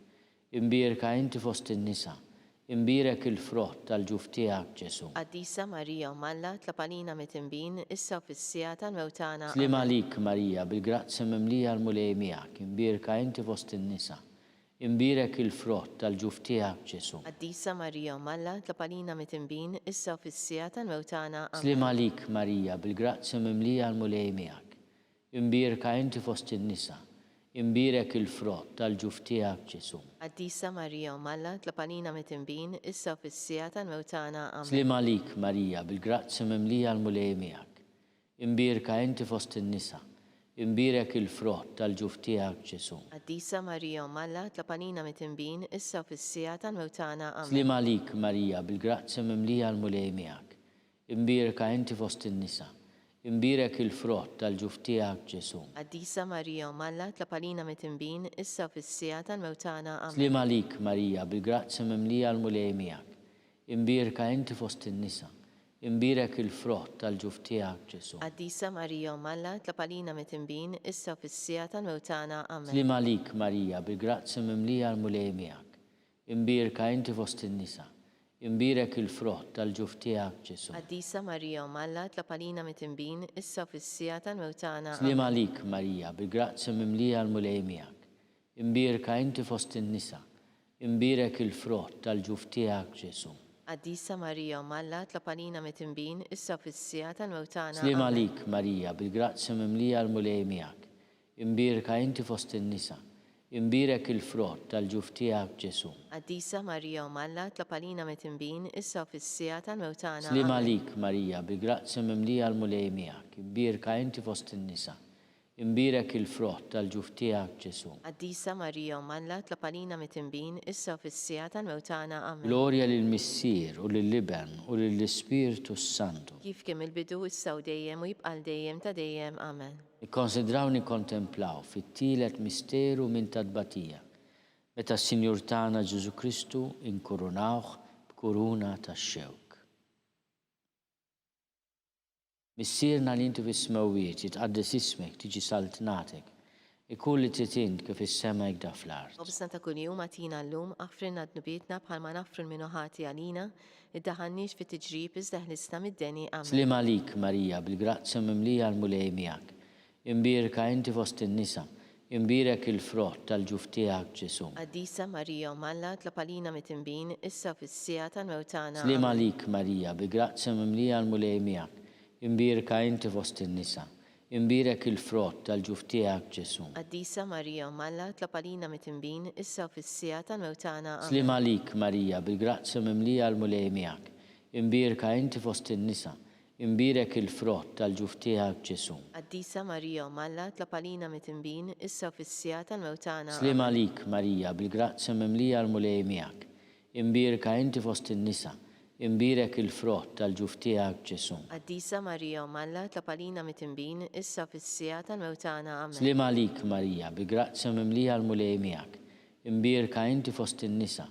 Speaker 2: Imbirka inti fost in-nisa. Imbirek il-frott tal-ġuf tiegħek Ġesu.
Speaker 3: Qaddisa Marija Umalla, tlapanina mit-tinbin, issa fis-sija tal-mewtana.
Speaker 2: Slim għalik Marija, bil-grazzja mimlija l-mulej miegħek. Imbirka inti fost in-nisa. Imbirek il-frott tal-ġuf tiegħek Ġesu.
Speaker 3: Qaddisa Marija Umalla, tlapanina mit-tinbin, issa fis-sija tal-mewtana.
Speaker 2: Slim għalik Marija, bil-grazzja mimlija l-mulej miegħek. Imbirka inti fost in-nisa. Imbirek il-frott tal-ġuf tiegħek Ġesu.
Speaker 3: Qaddisa Marija Umalla, tlapanina mit-tinbin, issa fis-sija tal-mewtana. Amen.
Speaker 2: Slim għalik Marija, bil-grazzja mimlija l-mulej miegħek. Imbirka inti fost in-nisa. Imbirek il-frott tal-ġuf tiegħek Ġesu.
Speaker 3: Qaddisa Marija Umalla, tlapanina mit-tinbin, issa fis-sija tal-mewtana. Amen.
Speaker 2: Slim għalik Marija, bil-grazzja mimlija l-mulej miegħek. Imbirka inti fost in-nisa. Imbirek il-frott tal-ġuf tiegħek Ġesu.
Speaker 3: Qaddisa Marija Umalla, tlapanina mit-tinbin, issa fis-sija tal-mewtana. Amen.
Speaker 2: Slim għalik Marija, bil-grazzja mimlija l-mulej miegħek. Imbirka inti fost in-nisa. Imbirek il-frott tal-ġuf tiegħek Ġesu.
Speaker 3: Qaddisa Marija Umalla, tlapanina mit-tinbin, issa fis-sija tal-mewtana. Amen.
Speaker 2: Slim għalik Marija, bil-grazzja mimlija l-mulej miegħek. Imbirka inti fost in-nisa. Imbirek il-frott tal-ġuf tiegħek Ġesu.
Speaker 3: Qaddisa Marija Umalla, tlapanina mit-tinbin, issa fis-sija tal-mewtana.
Speaker 2: Slim għalik Marija, bil-grazzja mimlija l-mulej miegħek. Imbirka inti fost in-nisa. Imbirek il-frott tal-ġuf tiegħek Ġesu.
Speaker 3: Qaddisa Marija Umalla, tlapanina mit-tinbin, issa fis-sija tal-mewtana.
Speaker 2: Slim għalik Marija, bil-grazzja mimlija l-mulej miegħek. Imbirka inti fost in-nisa. Imbirek il-frott tal-ġuf tiegħek Ġesu.
Speaker 3: Qaddisa Marija Umalla, tlapanina mit-tinbin, issa fis-sija tal-mewtana.
Speaker 2: Slim għalik Marija, bil-grazzja mimlija l-mulej miegħek. Imbirka inti fost in-nisa. Imbirek il-frott tal-ġuf tiegħek Ġesu.
Speaker 3: Qaddisa Marija Umalla, tlapanina mit-tinbin, issa fis-sija tal-mewtana. Amen.
Speaker 2: Glorja lill-Missier u lill-Liben u lill-Ispiritu Santu.
Speaker 3: Kif kemm il-bidu issa u dejjem u jibqal dejjem ta' dejjem. Amen.
Speaker 2: Nikkonsidraw nikkontemplaw fit-tielet misteru minn tadbatija. Meta s-Sinjur tagħna Ġesu Kristu inkurunawh b'kuruna tax-xewk. Missierna li inti bismewiet jitqaddis ismek tiġi saltinatek. Ikun li tritin kif is-sema jgda fl-art.
Speaker 3: Obsna ta' kun jum għatina l-lum għafrinna d-nubietna bħalma nafru l-minuħati għalina, id-daħannix fit-tġrib iżdeħlisna mid-deni. Amen.
Speaker 2: Slim għalik Marija, bil-grazzja mimlija l-mulej miegħek. Imbirka inti fost in-nisa. Imbirek il-frott tal-ġuf tiegħek Ġesu.
Speaker 3: Qaddisa Marija Umalla, tlapanina mit-tinbin, issa fis-sija tal-mewtana.
Speaker 2: Slim għalik Marija, bil-grazzja mimlija l-mulej miegħek. Imbirka inti fost in-nisa. Imbirek il-frott tal-ġuf tiegħek Ġesu.
Speaker 3: Qaddisa Marija Umalla, tlapanina mit-tinbin, issa fis-sija tal-mewtana.
Speaker 2: Slim għalik Marija, bil-grazzja mimlija l-mulej miegħek. Imbirka inti fost in-nisa. Imbirek il-frott tal-ġuf tiegħek Ġesu.
Speaker 3: Qaddisa Marija Umalla, tlapanina mit-tinbin, issa fis-sija tal-mewtana.
Speaker 2: Slim għalik Marija, bil-grazzja mimlija l-mulej miegħek. Imbirka inti fost in-nisa. Imbirek il-frott tal-ġuf tiegħek Ġesu.
Speaker 3: Qaddisa Marija Umalla, tlapanina mit-tinbin, issa fis-sija tal-mewtana. Amen.
Speaker 2: Slim għalik Marija, bil-grazzja mimlija l-mulej miegħek. Imbirka inti fost in-nisa.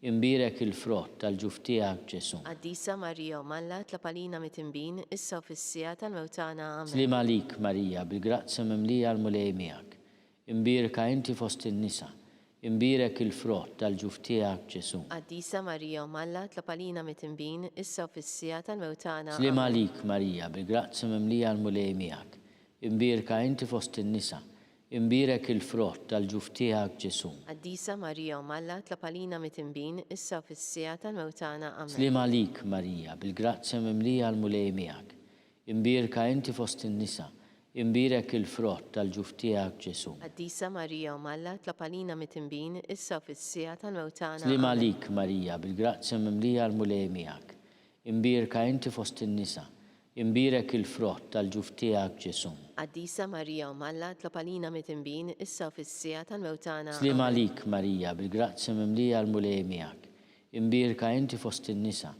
Speaker 2: Imbirek il-frott tal-ġuf tiegħek Ġesu.
Speaker 3: Qaddisa Marija Umalla, tlapanina mit-tinbin, issa fis-sija tal-mewtana. Amen.
Speaker 2: Slim għalik Marija, bil-grazzja mimlija l-mulej miegħek. Imbirka inti fost in-nisa. Imbirek il-frott tal-ġuf tiegħek Ġesu.
Speaker 3: Qaddisa Marija Umalla, tlapanina mit-tinbin, issa fis-sija tal-mewtana.
Speaker 2: Slim għalik Marija, bil-grazzja mimlija l-mulej miegħek. Imbirka inti fost in-nisa. imbirek il-frott tal-ġuf tiegħek Ġesu.
Speaker 3: Qaddisa Marija Malla tlapalina mit-tinbin issa u fis-sija tal-mewtana. Amen.
Speaker 2: Slim għalik Marija, bil-grazzja mimlija għal-mulej miegħek. Imbirka inti fost in-nisa, imbirek il-frott tal-ġuf tiegħek Ġesu.
Speaker 3: Qaddisa Marija Malla tlapalina mit-tinbin issa u fis-sija tal-mewtana.
Speaker 2: Slim għalik Marija, bil-grazzja mimlija għal-mulej miegħek. Imbirka inti fost in-nisa, imbirek il-frott tal-ġuf tiegħek Ġesu.
Speaker 3: Qaddisa Marija Malla tlapalina mit-tinbin issa u fis-sija tal-mewtana.
Speaker 2: Slim għalik Marija, bil-grazzja mimlija għal-mulej miegħek. Imbirka inti fost in-nisa,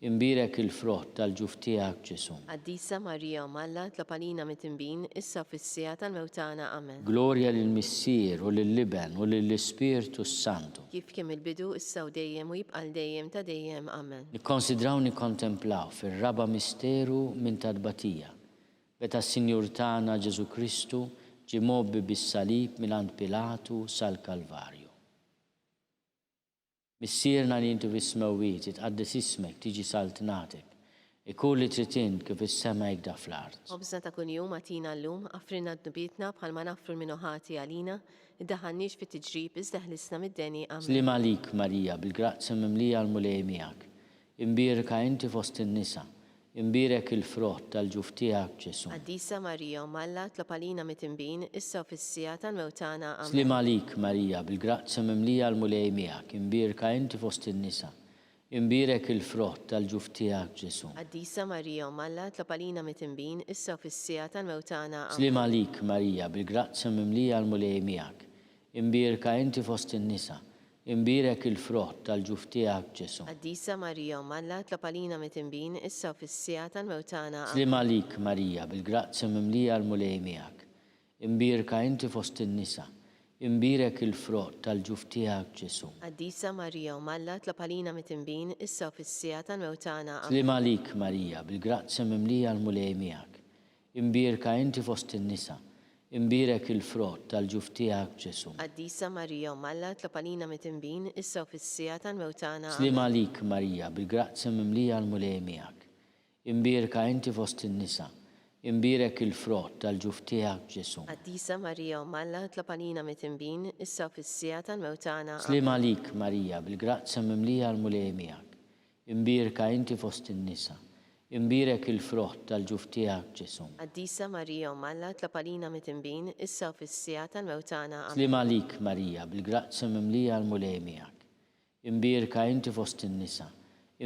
Speaker 2: imbirek il-frott tal-ġuf tiegħek Ġesu.
Speaker 3: Qaddisa Marija Malla tlapalina mit-tinbin issa u fis-sija tal-mewtana. Amen.
Speaker 2: Glorja lill-Missier u lill-Liben u lill-Ispiritu Santu.
Speaker 3: Kif kemm il-bidu issa u dejjem u jibqal dejjem ta' dejjem. Amen.
Speaker 2: Nikkonsidraw nikkontemplaw fir-raba misteru minn tadbatija. Meta s-Sinjur tagħna Ġesu Kristu ġie mobbi bis-salib mingħand Pilatu sal-Kalvarju. Missierna li intu fis-smawiet itqaddes ismek tiġi saltnatek. Ikun li trid int kif is-sema jgda fl-art.
Speaker 3: Obżna ta' kun jum għatina l-lum, għafrinna d-nubietna bħalma naffru l-minuħati għalina, id-daħannix fit tiġrib iżda ħlisna mid-deni. Amen.
Speaker 2: Slim għalik Marija, bil-grazzja mimlija għal-mulej miegħek. Imbirka inti fost in-nisa, imbirek il-frott tal-ġuf tiegħek Ġesu.
Speaker 3: Qaddisa Marija Malla tlapalina mit-tinbin issa u fis-sija tal-mewtana. Amen.
Speaker 2: Slim għalik Marija, bil-grazzja mimlija għal-mulej miegħek. Imbirka inti fost in-nisa, imbirek il-frott tal-ġuf tiegħek Ġesu.
Speaker 3: Qaddisa Marija Malla tlapalina mit-tinbin issa u fis-sija tal-mewtana. Amen.
Speaker 2: Slim għalik Marija, bil-grazzja mimlija għal-mulej miegħek. Imbirka inti fost in-nisa, imbirek il-frott tal-ġuf tiegħek Ġesu.
Speaker 3: Qaddisa Marija Malla tlapalina mit-tinbin issa u fis-sija tal-mewtana.
Speaker 2: Slim għalik Marija, bil-grazzja mimlija għal-mulej miegħek. Imbirka inti fost in-nisa, imbirek il-frott tal-ġuf tiegħek Ġesu.
Speaker 3: Qaddisa Marija Malla tlapalina mit-tinbin issa u fis-sija tal-mewtana. Amen.
Speaker 2: Slim għalik Marija, bil-grazzja mimlija għal-mulej miegħek. Imbirka inti fost in-nisa, imbirek il-frott tal-ġuf tiegħek Ġesu.
Speaker 3: Qaddisa Marija Malla tlapalina mit-tinbin issa u fis-sija tal-mewtana.
Speaker 2: Slim għalik Marija, bil-grazzja mimlija għal-mulej miegħek. Imbirka inti fost in-nisa, imbirek il-frott tal-ġuf tiegħek Ġesu.
Speaker 3: Qaddisa Marija Malla tlapalina mit-tinbin issa u fis-sija tal-mewtana.
Speaker 2: Slim għalik Marija, bil-grazzja mimlija għal-mulej miegħek. Imbirka inti fost in-nisa, imbirek il-frott tal-ġuf tiegħek Ġesu.
Speaker 3: Qaddisa Marija Malla tlapalina mit-tinbin issa u fis-sija tal-mewtana. Amen.
Speaker 2: Slim għalik Marija, bil-grazzja mimlija għal-mulej miegħek. Imbirka inti fost in-nisa,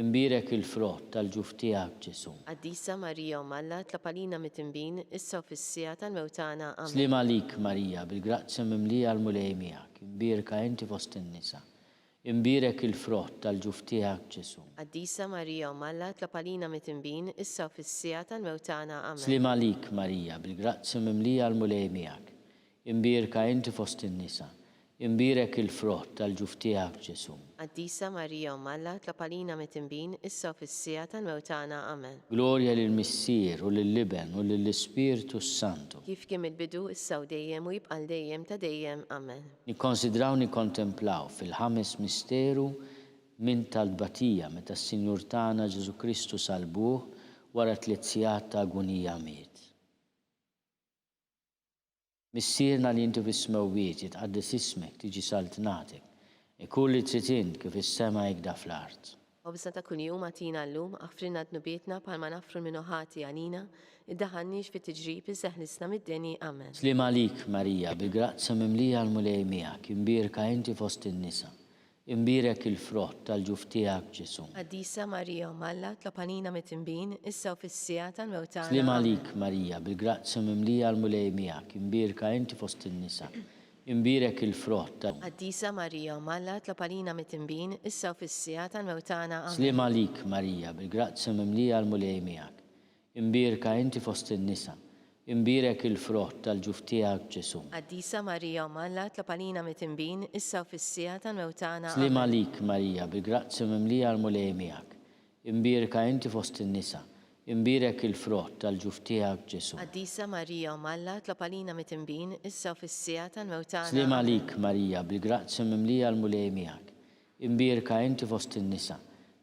Speaker 2: imbirek il-frott tal-ġuf tiegħek Ġesu.
Speaker 3: Qaddisa Marija Malla tlapalina mit-tinbin issa u fis-sija tal-mewtana. Amen.
Speaker 2: Slim għalik Marija, bil-grazzja mimlija għal-mulej miegħek. Imbirka inti fost in-nisa, imbirek il-frott tal-ġuf tiegħek Ġesu.
Speaker 3: Qaddisa Marija Malla tlapalina mit-tinbin issa u fis-sija tal-mewtana. Amen.
Speaker 2: Slim għalik Marija, bil-grazzja mimlija għal-mulej miegħek. Imbirka inti fost in-nisa, imbirek il-frott tal-ġuf tiegħek Ġesu.
Speaker 3: Qaddisa Marija Malla tlapalina mit-tinbin issa u fis-sija tal-mewtana. Amen.
Speaker 2: Glorja lill-Missier u lill-Liben u lill-Ispiritu Santu.
Speaker 3: Kif kemm il-bidu issa u dejjem u jibqal dejjem ta' dejjem. Amen.
Speaker 2: Nikkonsidraw nikkontemplaw fil-ħames misteru minn tal-batija meta s-Sinjur tagħna Ġesu Kristu salbuh wara 3 sigħat ta' agonija miet. Missierna li intu fis-smawiet jitqaddes ismek tiġi saltnatek. Ikun li trid int kif is-sema jgda fl-art.
Speaker 3: Obżna ta' kun jum għatina l-lum, għafrinna d-nubietna bħalma naffru l-minuħati għalina, id-daħannix fit tiġrib iżda ħlisna mid-deni. Amen.
Speaker 2: Slim għalik Marija, bil-grazzja mimlija għal-mulej miegħek, imbirka inti fost in-nisa, imbirek il-frott tal-ġuf tiegħek Ġesu.
Speaker 3: Qaddisa Marija Malla tlapalina mit-tinbin issa u fis-sija tal-mewtana.
Speaker 2: Slim għalik Marija, bil-grazzja mimlija għal-mulej miegħek, imbirka inti fost in-nisa, imbirek il-frott.
Speaker 3: Qaddisa Marija Malla tlapalina mit-tinbin issa u fis-sija tal-mewtana. Amen.
Speaker 2: Slim għalik Marija, bil-grazzja mimlija għal-mulej miegħek, imbirka inti fost in-nisa, imbirek il-frott tal-ġuf tiegħek Ġesu.
Speaker 3: Qaddisa Marija Malla tlapalina mit-tinbin issa u fis-sija tal-mewtana.
Speaker 2: Slim għalik Marija, bil-grazzja mimlija għal-mulej miegħek, imbirka inti fost in-nisa, imbirek il-frott tal-ġuf tiegħek Ġesu.
Speaker 3: Qaddisa Marija Malla tlapalina mit-tinbin issa u fis-sija tal-mewtana.
Speaker 2: Slim għalik Marija, bil-grazzja mimlija għal-mulej miegħek, imbirka inti fost in-nisa,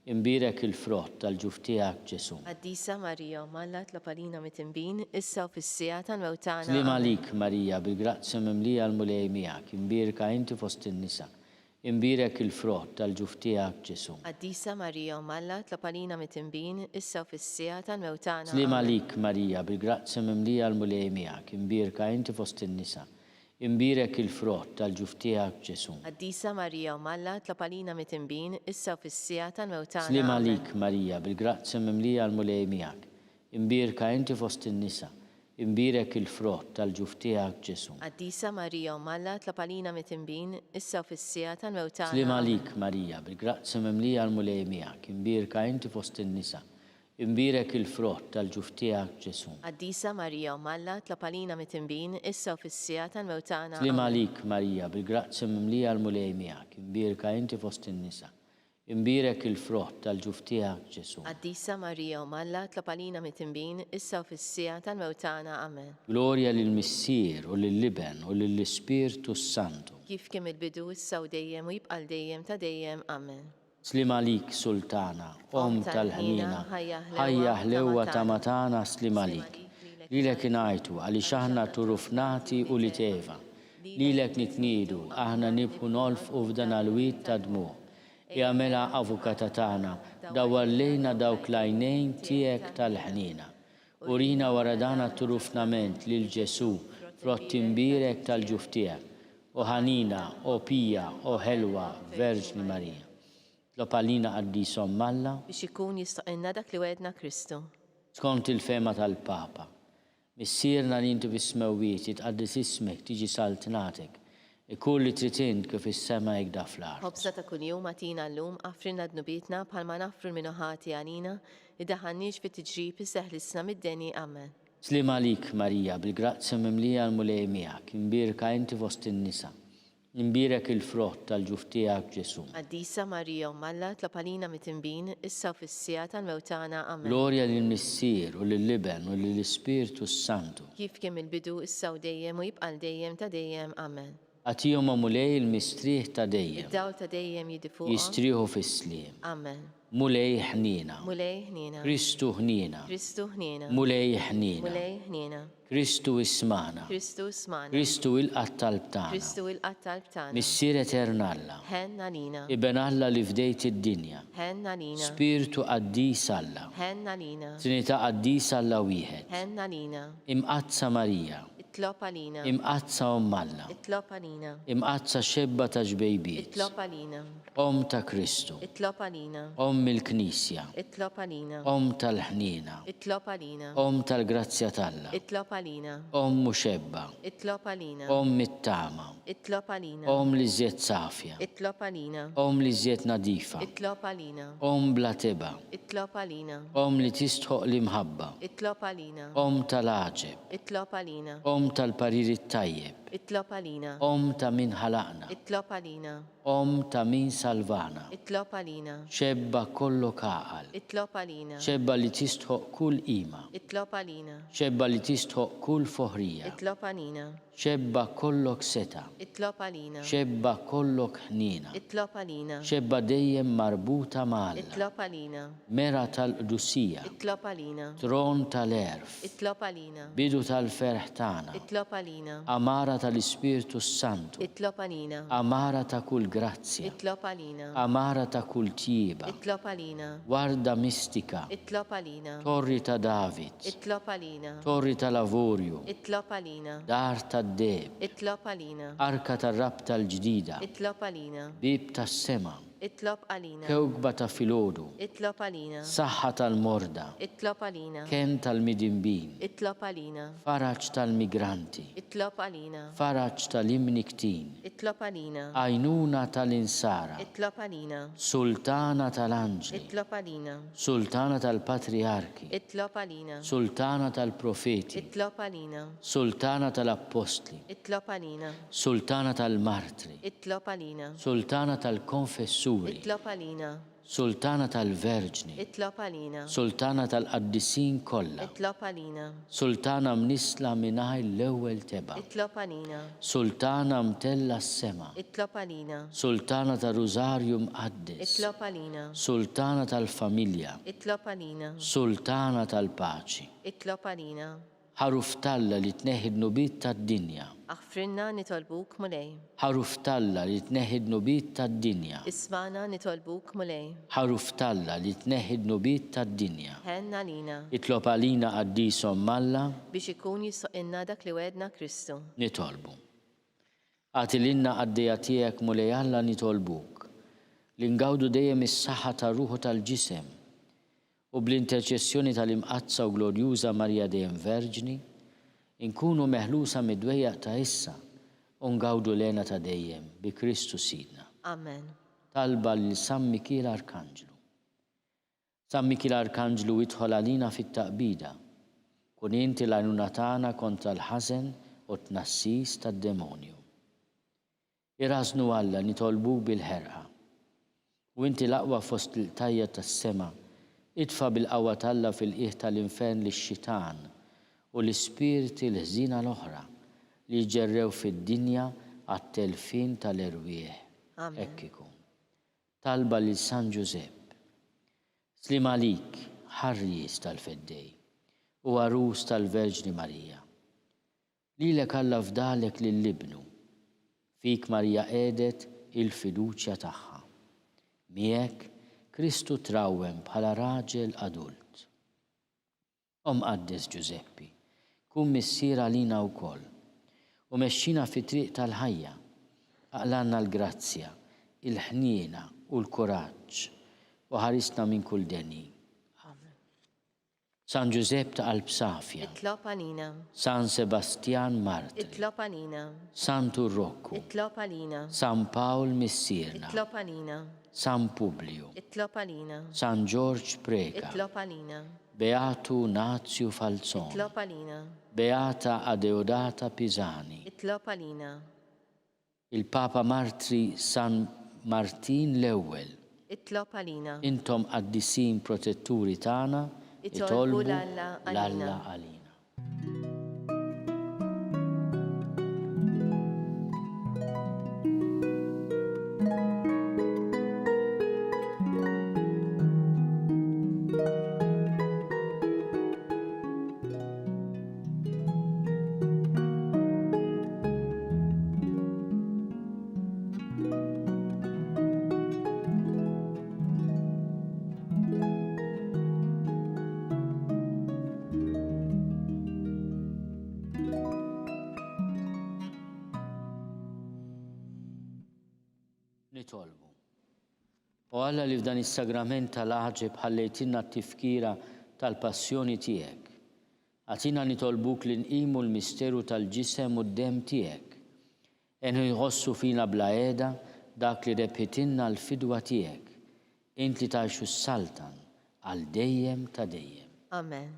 Speaker 2: imbirek il-frott tal-ġuf tiegħek Ġesu.
Speaker 3: Qaddisa Marija, Malla tlob għalina mit-tinbin, issa u fis-sija tal-mewtana.
Speaker 2: Slima lik Marija, bil-grazzja mimlija l-mulej miegħek, imbirka inti fost in-nisa. Imbirek il-frott tal-ġuf tiegħek Ġesu.
Speaker 3: Qaddisa Marija, Malla tlob għalina mit-tinbin, issa u fis-sija tal-mewtana.
Speaker 2: Slima lik Marija, bil-grazzja mimlija l-mulej miegħek, imbirka inti fost in-nisa. Imbirek il-frott tal-ġuf tiegħek Ġesu.
Speaker 3: Qaddisa Marija, Malla tlob għalina mit-tinbin, issa u fis-sija tal-mewtana.
Speaker 2: Slima lik Marija, bil-grazzja mimlija l-mulej miegħek, imbirka inti fost in-nisa. Imbirek il-frott tal-ġuf tiegħek Ġesu.
Speaker 3: Qaddisa Marija, Malla tlob għalina mit-tinbin, issa u fis-sija tal-mewtana.
Speaker 2: Slima lik Marija, bil-grazzja mimlija l-mulej miegħek, imbirka inti fost in-nisa. Imbirek il-frott tal-ġuf tiegħek Ġesu.
Speaker 3: Qaddisa Marija, Malla tlob għalina mit-tinbin, issa u fis-sija tal-mewtana.
Speaker 2: Slima lik Marija, bil-grazzja mimlija l-mulej miegħek, imbirka inti fost in-nisa. Imbirek il-frott tal-ġuf tiegħek Ġesu.
Speaker 3: Qaddisa Marija, Malla tlob għalina mit-tinbin, issa u fis-sija tal-mewtana. Amen.
Speaker 2: Glorja lill-Missier u lill-Liben u lill-Ispirtu Santu.
Speaker 3: Kif kemm il-bidu issa u dejjem u jibqa' dejjem ta' dejjem. Amen.
Speaker 2: Slima lik Sultana, Om tal-ħnina, ħajja ħlewa ta' matana slima lik. Lilek ingħajtu għaliex aħna turufnati u li teva. Lilek nitniedu aħna nibħu nolfqu f'dan għal-wid ta' dmuħ. Jagħmilha avukata tagħna dawar lejna dawk l-għajnejn tiegħek tal-ħnina. Urina wara dan turufnament lil Ġesu frott imbirek tal-ġuf tiegħek. O ħanina, o pija, o ħelwa, Verġni Marija. Tlob għalina qaddisom Malla
Speaker 3: biex ikun jistaqilna dak li wedna Kristu.
Speaker 2: skont il-fema tal-Papa. Missierna li inti fis-smewwiet jitqaddis ismek tiġi saltnatek. Ikun li tritint kif is-sema jgda fl-art.
Speaker 3: Ħobza ta' kuljum għatina llum għafrinna dnubietna bħalma nafru l-minuħati għalina id-daħannix fit-tiġrib isseħlisna mid-deni. Amen.
Speaker 2: Slima lik Marija, bil-grazzja mimlija l-mulej miegħek, imbirka inti fost in-nisa. Imbirek il-frott tal-ġuf tiegħek Ġesu.
Speaker 3: Qaddisa Marija, Malla tlob għalina mit-tinbin, issa u fis-sija tal-mewtana. Amen.
Speaker 2: Glorja lill-Missier u lill-Liben u lill-Ispirtu Santu.
Speaker 3: Kif kemm il-bidu issa u dejjem u jibqa' dejjem ta' dejjem. Amen.
Speaker 2: Għatihom mulej il-mistrieħ ta' dejjem.
Speaker 3: Id-dawl ta' dejjem jidifuqhom.
Speaker 2: Jistrieħu fis-sliem.
Speaker 3: Amen.
Speaker 2: Mulej ħnina.
Speaker 3: Mulej ħnina.
Speaker 2: Kristu ħnina.
Speaker 3: Kristu ħnina.
Speaker 2: Mulej ħnina.
Speaker 3: Mulej ħnina.
Speaker 2: Kristu ismana.
Speaker 3: Kristu smana.
Speaker 2: Kristu il-qattal b'tana.
Speaker 3: Kristu il-qattal b'tana.
Speaker 2: Missier eternalla.
Speaker 3: Ħen għalina.
Speaker 2: Iben Alla li fdejt id-dinja.
Speaker 3: Ħen għalina.
Speaker 2: Spiritu qaddis Alla.
Speaker 3: Ħen għalina.
Speaker 2: Trinità qaddis Alla wieħed.
Speaker 3: Ħen għalina.
Speaker 2: Imqazza Marija.
Speaker 3: Itlob għalina.
Speaker 2: Imqazza Alla.
Speaker 3: Itlob għalina.
Speaker 2: Imqazza xebba ta' ġbejbiet.
Speaker 3: Itlob għalina.
Speaker 2: Om ta' Kristu.
Speaker 3: Itlob għalina.
Speaker 2: Om il-Knisja.
Speaker 3: Itlob għalina.
Speaker 2: Om tal-ħnina.
Speaker 3: Itlob għalina.
Speaker 2: Om tal-grazzja talla.
Speaker 3: Itlob għalina.
Speaker 2: Om muxebba.
Speaker 3: Itlob għalina.
Speaker 2: Om mit-tama.
Speaker 3: Itlob għalina.
Speaker 2: Om li żjed safja.
Speaker 3: Itlob għalina.
Speaker 2: Om li żjed nadifa.
Speaker 3: Itlob għalina.
Speaker 2: Om bla teba.
Speaker 3: Itlob għalina.
Speaker 2: Om li tistħoq l-imħabba.
Speaker 3: Itlob għalina.
Speaker 2: Om tal-aġeb.
Speaker 3: Itlob għalina.
Speaker 2: Om tal-pariri tajjeb.
Speaker 3: Itlob għalina.
Speaker 2: Om ta' min ħalaqna.
Speaker 3: Itlob għalina.
Speaker 2: Om ta' min salvana.
Speaker 3: Itlob għalina.
Speaker 2: Xebba kollu kaqal.
Speaker 3: Itlob għalina.
Speaker 2: Xebba li tistħoq kull ima.
Speaker 3: Itlob għalina.
Speaker 2: Xebba li tistħoq kull foħrija.
Speaker 3: Itlob għalina.
Speaker 2: Xebba kollok seta.
Speaker 3: Itlob għalina.
Speaker 2: Xebba kollok ħnina.
Speaker 3: Itlob għalina.
Speaker 2: Xebba dejjem marbuta mal.
Speaker 3: Itlob għalina.
Speaker 2: Mera tal-qdusija.
Speaker 3: Itlob għalina.
Speaker 2: Tron tal-erf.
Speaker 3: Itlob għalina.
Speaker 2: Bidu tal-ferħ tagħna.
Speaker 3: Itlob għalina.
Speaker 2: Amara tal-Ispirtu Santu.
Speaker 3: Itlob għalina.
Speaker 2: Amara ta' kull grazzja.
Speaker 3: Itlob għalina.
Speaker 2: Amara ta' kull tjiba.
Speaker 3: Itlob għalina.
Speaker 2: Warda mistika.
Speaker 3: Itlob għalina.
Speaker 2: Torri ta' David.
Speaker 3: Itlob għalina.
Speaker 2: Torri tal-Lavorju.
Speaker 3: Itlob għalina.
Speaker 2: Dar tad-deb.
Speaker 3: Itlob għalina.
Speaker 2: Arka tar-rab tal-ġdida.
Speaker 3: Itlob għalina.
Speaker 2: Bib tas-sema.
Speaker 3: Itlob għalina.
Speaker 2: Kewkba ta' filodu.
Speaker 3: Itlob għalina.
Speaker 2: Saħħa tal-morda.
Speaker 3: Itlob għalina.
Speaker 2: Ken tal-midinbin.
Speaker 3: Itlob għalina.
Speaker 2: Faraġ tal-migranti.
Speaker 3: Itlob għalina.
Speaker 2: Faraġ tal-imniktin.
Speaker 3: Itlob għalina.
Speaker 2: Għajnuna tal-insara.
Speaker 3: Itlob għalina.
Speaker 2: Sultana tal-anġli.
Speaker 3: Itlob għalina.
Speaker 2: Sultana tal-patriarki.
Speaker 3: Itlob għalina.
Speaker 2: Sultana tal-profeti.
Speaker 3: Itlob għalina.
Speaker 2: Sultana tal-apostli.
Speaker 3: Itlob għalina.
Speaker 2: Sultana tal-martri.
Speaker 3: Itlob għalina.
Speaker 2: Sultana tal-konfessuri.
Speaker 3: Itlob għalina.
Speaker 2: Sultana tal-Verġni,
Speaker 3: Itlob għalina.
Speaker 2: Sultana tal-Qaddisin kollha,
Speaker 3: Itlob għalina.
Speaker 2: Sultana mnisla mingħajr l-ewwel teba,
Speaker 3: Itlob għalina.
Speaker 2: Sultana mtella s-sema,
Speaker 3: Itlob għalina.
Speaker 2: Sultana tal-Rużarju mqaddis,
Speaker 3: Itlob għalina.
Speaker 2: Sultana tal-Familja,
Speaker 3: Itlob għalina.
Speaker 2: Sultana tal-Paċi.
Speaker 3: Itlob għalina.
Speaker 2: Ħaruf Talla li tneħħi d-nubit tad-dinja.
Speaker 3: Aħfrinna nitolbuk mulej.
Speaker 2: Ħaruf Talla li tneħħi d-nubit tad-dinja.
Speaker 3: Ismana nitolbuk mulej.
Speaker 2: Ħaruf Talla li tneħħi d-nubit tad-dinja.
Speaker 3: Ħen għalina.
Speaker 2: Itlob għalina qaddisom Malla
Speaker 3: Biex ikun jisoqinna dak li wedna Kristu.
Speaker 2: nitolbu. Għatililna għaddejja tiegħek mulej Alla nitolbuk. Li ngawdu dejjem is-saħħa tar-ruħu tal-ġisem u bl-interċessjoni tal-imqazza u glorjuża Marja dejjem Verġni, inkunu meħlusa mid-dwejjaq ta' issa u ngawdu lena ta' dejjem bi Kristu Sidna.
Speaker 3: Amen.
Speaker 2: Talba lil San Mikiel Arkanġlu. San Mikiel Arkanġlu idħol għalina fit-taqbida, kun inti l-għajnuna tagħna kontra l-ħażen u t-tnassis tad-demonju. Irażnu Alla nitolbuk bil-ħerqa, u inti l-aqwa fost il-tajja tas-sema, idfa bil-qawwa Alla fil-qiegħ tal-infern lix-xitan u l-ispirti l-ħżina l-oħra li ġerrew fid-dinja għat-telfin tal-erwieħ.
Speaker 3: Amen.
Speaker 2: Hekk ikun. Talba lil San Giuseppe. Slim għalik ħarriż tal-feddej u għarus tal-Verġni Marija. Lilek Alla fdalek lill-ibnu, fik Marija qiegħdet il-fiduċja tagħha. Miegħek Kristu trawwem bħala raġel adult. Qaddis Giuseppi, kun missier għalina wkoll u mexxina fi triq tal-ħajja, aqlanna l-grazzja, il-ħniena u l-kuraġġ u ħarisna minn kull deni. San Giuseppe ta' qalb safja,
Speaker 3: Itlob għalina.
Speaker 2: San Sebastian Martri,
Speaker 3: Itlob għalina.
Speaker 2: San Turrokku,
Speaker 3: Itlob għalina.
Speaker 2: San Paul Missierna,
Speaker 3: Itlob għalina.
Speaker 2: San Publio,
Speaker 3: Itlob għalina.
Speaker 2: San George Preka,
Speaker 3: Itlob għalina.
Speaker 2: Beatu Nazio Falzoni,
Speaker 3: Itlob għalina.
Speaker 2: Beata Adeodata Pisani,
Speaker 3: Itlob għalina.
Speaker 2: il-Papa Martri San Martin l-ewwel.
Speaker 3: Itlob għalina.
Speaker 2: Intom qaddisin protetturi tagħna,
Speaker 3: Itolbu l-Alla għalina.
Speaker 2: l-Alla għalina. Nitolbu. U Alla li f'dan is-sagrament tal-aġeb ħallejtilna t-tifkira tal-passjoni tiegħek. Għatina nitolbuk li nqimu l-misteru tal-ġisem u d-dem tiegħek. Enħu jħossu fina bla qiegħda dak li rebħitilna l-fidwa tiegħek. Int li tgħixu s-saltan għal dejjem ta' dejjem.
Speaker 3: Amen.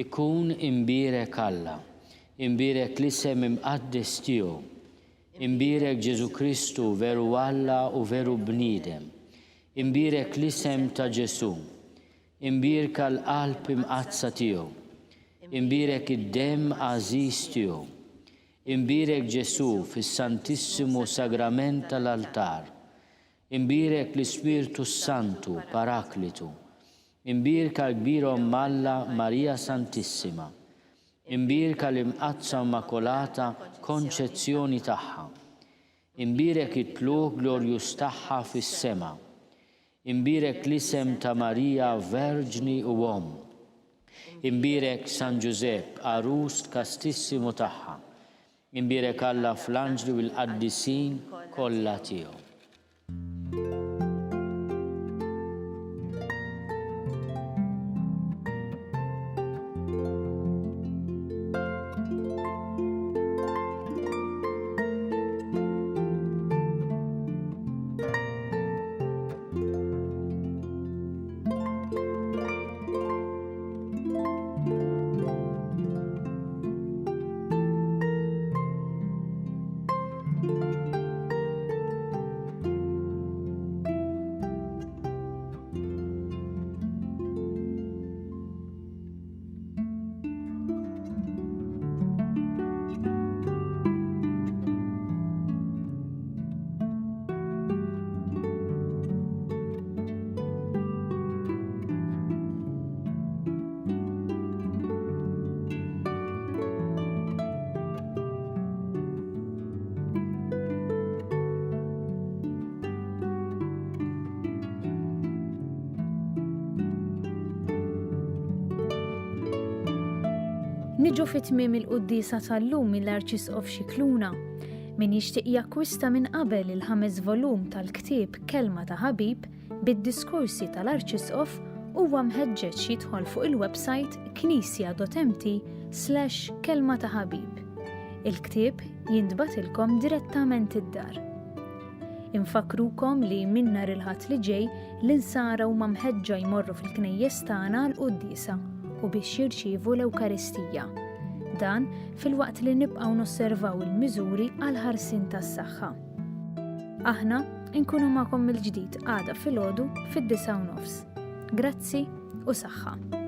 Speaker 2: Ikun imbirek Alla, imbirek l-isem imqaddis tiegħu, imbirek Ġesu Kristu veru Alla u veru bniedem, imbirek l-isem ta' Ġesu, imbirka l-qalb imqazza tiegħu, imbirek id-dem għażiż tiegħu, imbirek Ġesu fis-Santissimu Sagrament tal-altar, imbirek l-Ispiritu Santu Paraklitu, imbirka l-kbirhom Alla Marija Santissima, imbirka l-imqazza immakolata konċezzjoni tagħha, imbirek it-tluq glorjus tagħha fis-sema, Imbirek l-isem ta' Marija Verġni u Om. Imbirek San Giuseppe, arus kastissimu tagħha. Imbirek Alla fl-anġli u l-qaddisin kollha tiegħu.
Speaker 1: Niġu fit-tmiem il-quddisa tal-lum mill-Arċisqof Xikluna. Min jixtieq jakkwista minn qabel il-5 volum tal-ktieb Kelma ta' Ħabib bid-diskorsi tal-Arċisqof huwa mħeġġeġ jidħol fuq il-website knisja.mt/kelma ta' ħabib. Il-ktieb jintbagħtilkom direttament id-dar. Infakrukom li minn nhar il-ħadd li ġej l-insara huma mħeġġa jmorru fil-knejjes tagħna l-qudiesa u biex jirċievu l-Ewkaristija. Dan fil-waqt li nibqgħu nosservaw il-miżuri għal ħarsien tas-saħħa. Aħna nkunu magħkom mill-ġdid għada filgħodu fid-9:30. Grazzi u saħħa.